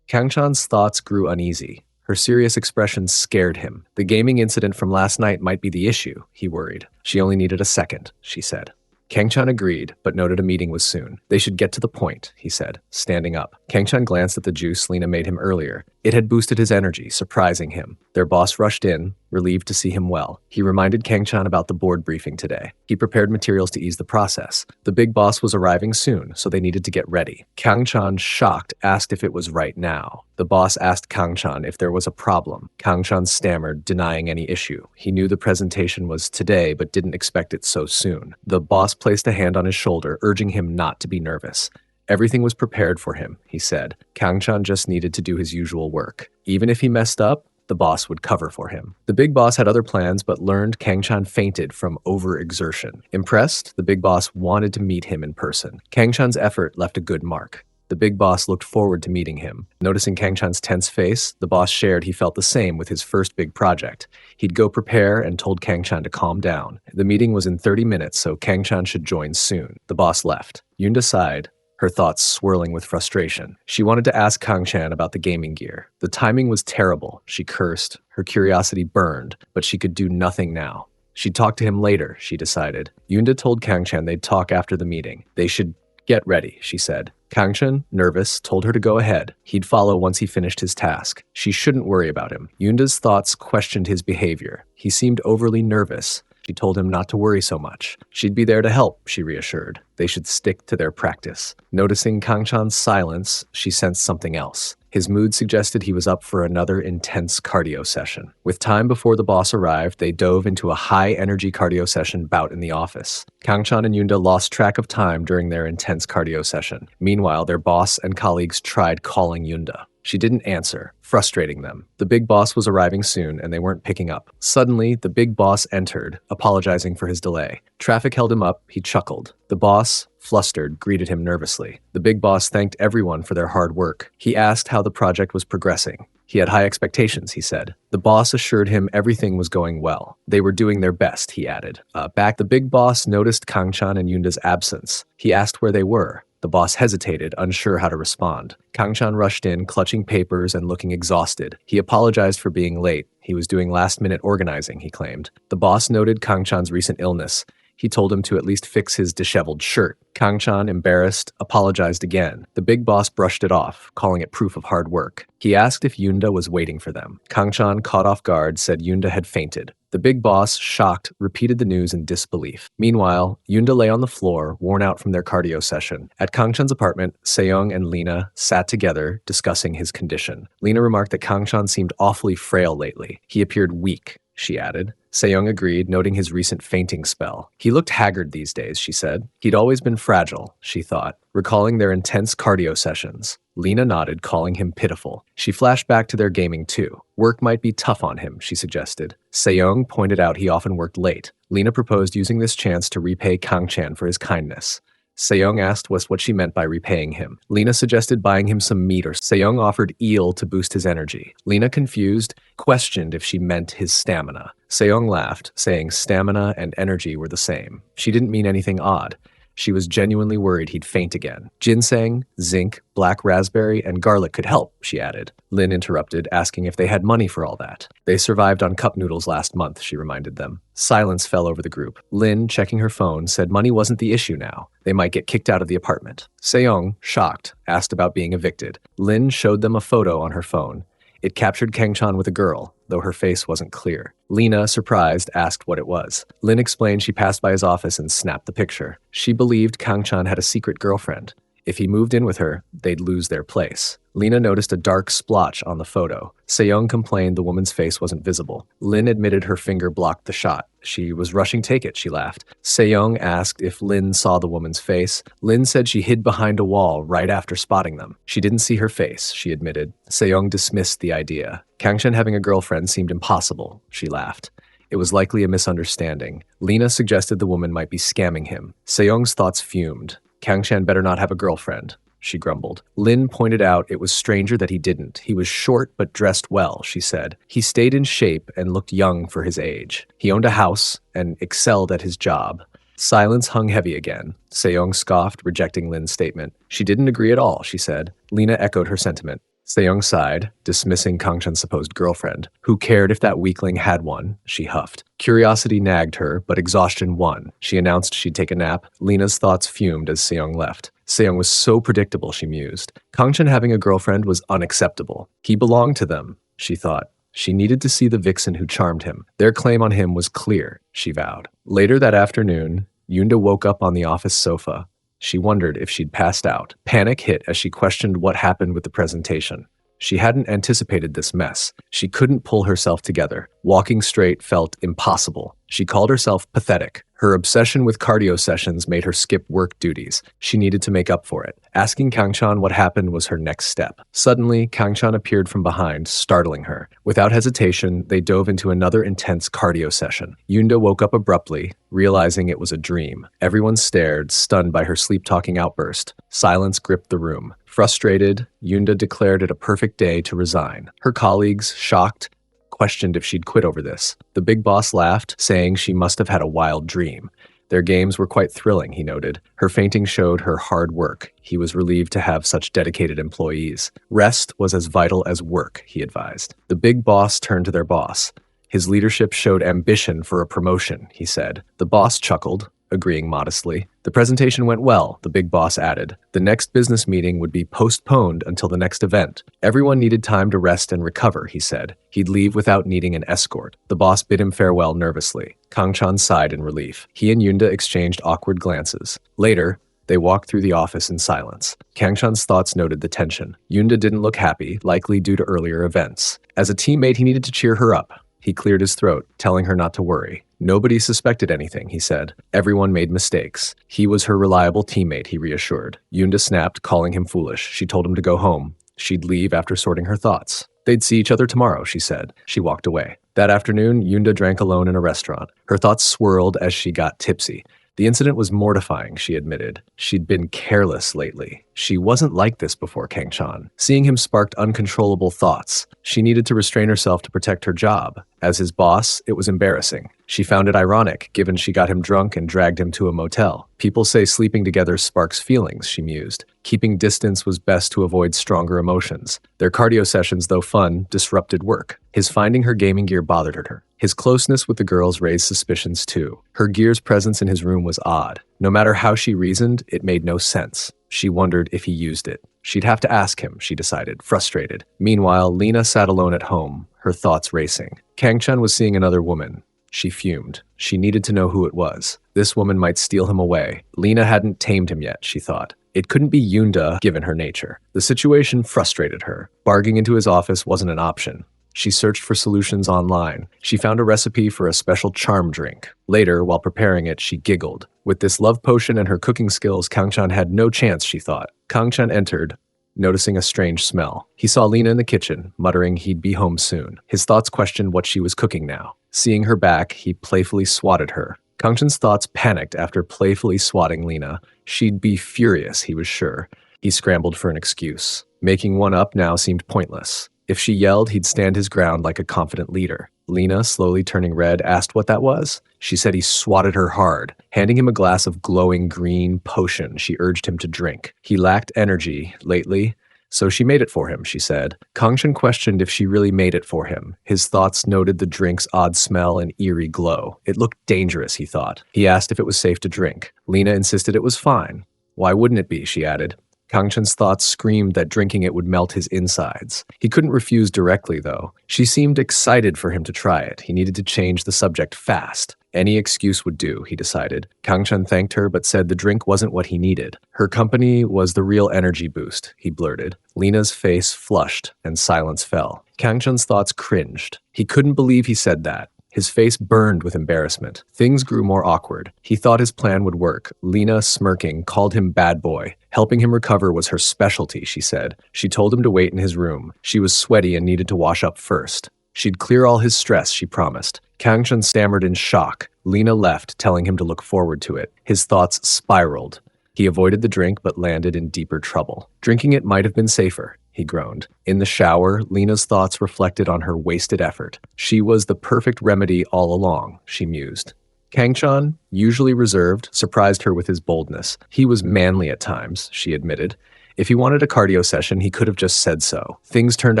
Kang-chan's thoughts grew uneasy. Her serious expression scared him. The gaming incident from last night might be the issue, he worried. She only needed a second, she said. Kang-chan agreed, but noted a meeting was soon. They should get to the point, he said, standing up. Kang-chan glanced at the juice Lena made him earlier. It had boosted his energy, surprising him. Their boss rushed in, relieved to see him well. He reminded Kang-chan about the board briefing today. He prepared materials to ease the process. The big boss was arriving soon, so they needed to get ready. Kang-chan, shocked, asked if it was right now. The boss asked Kang-chan if there was a problem. Kang-chan stammered, denying any issue. He knew the presentation was today, but didn't expect it so soon. The boss placed a hand on his shoulder, urging him not to be nervous. Everything was prepared for him, he said. Kang-chan just needed to do his usual work. Even if he messed up, the boss would cover for him. The big boss had other plans, but learned Kang-chan fainted from overexertion. Impressed, the big boss wanted to meet him in person. Kang-chan's effort left a good mark. The big boss looked forward to meeting him. Noticing Kang-chan's tense face, the boss shared he felt the same with his first big project. He'd go prepare and told Kang-chan to calm down. The meeting was in 30 minutes, so Kang-chan should join soon. The boss left. Yoonda sighed, her thoughts swirling with frustration. She wanted to ask Kang-chan about the gaming gear. The timing was terrible, she cursed. Her curiosity burned, but she could do nothing now. She'd talk to him later, she decided. Yoonda told Kang-chan they'd talk after the meeting. They should get ready, she said. Kang-chan, nervous, told her to go ahead. He'd follow once he finished his task. She shouldn't worry about him. Yoonda's thoughts questioned his behavior. He seemed overly nervous. She told him not to worry so much. She'd be there to help, she reassured. They should stick to their practice. Noticing Kang-chan's silence, she sensed something else. His mood suggested he was up for another intense cardio session. With time before the boss arrived, they dove into a high-energy cardio session bout in the office. Kang-chan and Yoonda lost track of time during their intense cardio session. Meanwhile, their boss and colleagues tried calling Yoonda. She didn't answer, frustrating them. The big boss was arriving soon, and they weren't picking up. Suddenly, the big boss entered, apologizing for his delay. Traffic held him up. He chuckled. The boss, flustered, greeted him nervously. The big boss thanked everyone for their hard work. He asked how the project was progressing. He had high expectations, he said. The boss assured him everything was going well. They were doing their best, he added. The big boss noticed Kang-chan and Yoonda's absence. He asked where they were. The boss hesitated, unsure how to respond. Kang-chan rushed in, clutching papers and looking exhausted. He apologized for being late. He was doing last-minute organizing, he claimed. The boss noted Kang-chan's recent illness. He told him to at least fix his disheveled shirt. Kang-chan, embarrassed, apologized again. The big boss brushed it off, calling it proof of hard work. He asked if Yoonda was waiting for them. Kang-chan, caught off guard, said Yoonda had fainted. The big boss, shocked, repeated the news in disbelief. Meanwhile, Yoonda lay on the floor, worn out from their cardio session. At Kang-chan's apartment, Seyoung and Lena sat together, discussing his condition. Lena remarked that Kang-chan seemed awfully frail lately. He appeared weak, she added. Seyoung agreed, noting his recent fainting spell. He looked haggard these days, she said. He'd always been fragile, she thought, recalling their intense cardio sessions. Lena nodded, calling him pitiful. She flashed back to their gaming too. Work might be tough on him, she suggested. Seyoung pointed out he often worked late. Lena proposed using this chance to repay Kang-chan for his kindness. Seyoung asked what she meant by repaying him. Lena suggested buying him some meat, or Seyoung offered eel to boost his energy. Lena, confused, questioned if she meant his stamina. Seyoung laughed, saying stamina and energy were the same. She didn't mean anything odd. She was genuinely worried he'd faint again. Ginseng, zinc, black raspberry, and garlic could help, she added. Lin interrupted, asking if they had money for all that. They survived on cup noodles last month, she reminded them. Silence fell over the group. Lin, checking her phone, said money wasn't the issue now. They might get kicked out of the apartment. Seyoung, shocked, asked about being evicted. Lin showed them a photo on her phone. It captured Kang-chan with a girl, though her face wasn't clear. Lena, surprised, asked what it was. Lin explained she passed by his office and snapped the picture. She believed Kang-chan had a secret girlfriend. If he moved in with her, they'd lose their place. Lena noticed a dark splotch on the photo. Seyoung complained the woman's face wasn't visible. Lin admitted her finger blocked the shot. She was rushing take it, she laughed. Seyoung asked if Lin saw the woman's face. Lin said she hid behind a wall right after spotting them. She didn't see her face, she admitted. Seyoung dismissed the idea. Kangshan having a girlfriend seemed impossible, she laughed. It was likely a misunderstanding. Lena suggested the woman might be scamming him. Seyoung's thoughts fumed. Kangshan better not have a girlfriend, she grumbled. Lin pointed out it was stranger that he didn't. He was short but dressed well, she said. He stayed in shape and looked young for his age. He owned a house and excelled at his job. Silence hung heavy again. Seyoung scoffed, rejecting Lin's statement. She didn't agree at all, she said. Lena echoed her sentiment. Seyoung sighed, dismissing Kangshan's supposed girlfriend. Who cared if that weakling had one? She huffed. Curiosity nagged her, but exhaustion won. She announced she'd take a nap. Lena's thoughts fumed as Seyoung left. Seyoung was so predictable, she mused. Kangshan having a girlfriend was unacceptable. He belonged to them, she thought. She needed to see the vixen who charmed him. Their claim on him was clear, she vowed. Later that afternoon, Yoonda woke up on the office sofa. She wondered if she'd passed out. Panic hit as she questioned what happened with the presentation. She hadn't anticipated this mess. She couldn't pull herself together. Walking straight felt impossible. She called herself pathetic. Her obsession with cardio sessions made her skip work duties. She needed to make up for it. Asking Kangshan what happened was her next step. Suddenly, Kangshan appeared from behind, startling her. Without hesitation, they dove into another intense cardio session. Yoonda woke up abruptly, realizing it was a dream. Everyone stared, stunned by her sleep-talking outburst. Silence gripped the room. Frustrated, Yoonda declared it a perfect day to resign. Her colleagues, shocked, questioned if she'd quit over this. The big boss laughed, saying she must have had a wild dream. Their games were quite thrilling, he noted. Her fainting showed her hard work. He was relieved to have such dedicated employees. Rest was as vital as work, he advised. The big boss turned to their boss. His leadership showed ambition for a promotion, he said. The boss chuckled, agreeing modestly. The presentation went well, the big boss added. The next business meeting would be postponed until the next event. Everyone needed time to rest and recover, he said. He'd leave without needing an escort. The boss bid him farewell nervously. Kangshan sighed in relief. He and Yoonda exchanged awkward glances. Later, they walked through the office in silence. Kangshan's thoughts noted the tension. Yoonda didn't look happy, likely due to earlier events. As a teammate, he needed to cheer her up. He cleared his throat, telling her not to worry. Nobody suspected anything, he said. Everyone made mistakes. He was her reliable teammate, he reassured. Yoonda snapped, calling him foolish. She told him to go home. She'd leave after sorting her thoughts. They'd see each other tomorrow, she said. She walked away. That afternoon, Yoonda drank alone in a restaurant. Her thoughts swirled as she got tipsy. The incident was mortifying, she admitted. She'd been careless lately. She wasn't like this before Kangshan. Seeing him sparked uncontrollable thoughts. She needed to restrain herself to protect her job. As his boss, it was embarrassing. She found it ironic, given she got him drunk and dragged him to a motel. People say sleeping together sparks feelings, she mused. Keeping distance was best to avoid stronger emotions. Their cardio sessions, though fun, disrupted work. His finding her gaming gear bothered her. His closeness with the girls raised suspicions too. Her gear's presence in his room was odd. No matter how she reasoned, it made no sense. She wondered if he used it. She'd have to ask him, she decided, frustrated. Meanwhile, Lena sat alone at home, her thoughts racing. Kangshan was seeing another woman. She fumed. She needed to know who it was. This woman might steal him away. Lena hadn't tamed him yet, she thought. It couldn't be Yoonda, given her nature. The situation frustrated her. Barging into his office wasn't an option. She searched for solutions online. She found a recipe for a special charm drink. Later, while preparing it, she giggled. With this love potion and her cooking skills, Kangshan had no chance, she thought. Kangshan entered, noticing a strange smell. He saw Lena in the kitchen, muttering he'd be home soon. His thoughts questioned what she was cooking now. Seeing her back, he playfully swatted her. Kangshan's thoughts panicked after playfully swatting Lena. She'd be furious, he was sure. He scrambled for an excuse. Making one up now seemed pointless. If she yelled, he'd stand his ground like a confident leader. Lena, slowly turning red, asked what that was. She said he swatted her hard. Handing him a glass of glowing green potion, she urged him to drink. He lacked energy lately, so she made it for him, she said. Kangshan questioned if she really made it for him. His thoughts noted the drink's odd smell and eerie glow. It looked dangerous, he thought. He asked if it was safe to drink. Lena insisted it was fine. Why wouldn't it be, she added. Kangshan's thoughts screamed that drinking it would melt his insides. He couldn't refuse directly, though. She seemed excited for him to try it. He needed to change the subject fast. Any excuse would do, he decided. Kangchan thanked her but said the drink wasn't what he needed. Her company was the real energy boost, he blurted. Lena's face flushed and silence fell. Kangchan's thoughts cringed. He couldn't believe he said that. His face burned with embarrassment. Things grew more awkward. He thought his plan would work. Lena, smirking, called him bad boy. Helping him recover was her specialty, she said. She told him to wait in his room. She was sweaty and needed to wash up first. She'd clear all his stress, she promised. Kangchan stammered in shock. Lena left, telling him to look forward to it. His thoughts spiraled. He avoided the drink but landed in deeper trouble. Drinking it might have been safer, he groaned. In the shower, Lena's thoughts reflected on her wasted effort. She was the perfect remedy all along, she mused. Kangchan, usually reserved, surprised her with his boldness. He was manly at times, she admitted. If he wanted a cardio session, he could have just said so. Things turned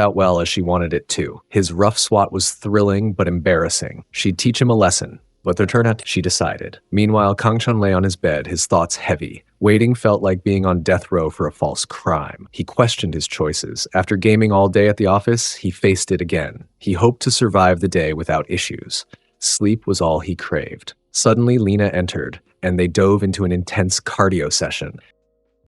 out well as she wanted it too. His rough swat was thrilling but embarrassing. She'd teach him a lesson. But there turned out, she decided. Meanwhile, Kangchan lay on his bed, his thoughts heavy. Waiting felt like being on death row for a false crime. He questioned his choices. After gaming all day at the office, he faced it again. He hoped to survive the day without issues. Sleep was all he craved. Suddenly, Lena entered, and they dove into an intense cardio session.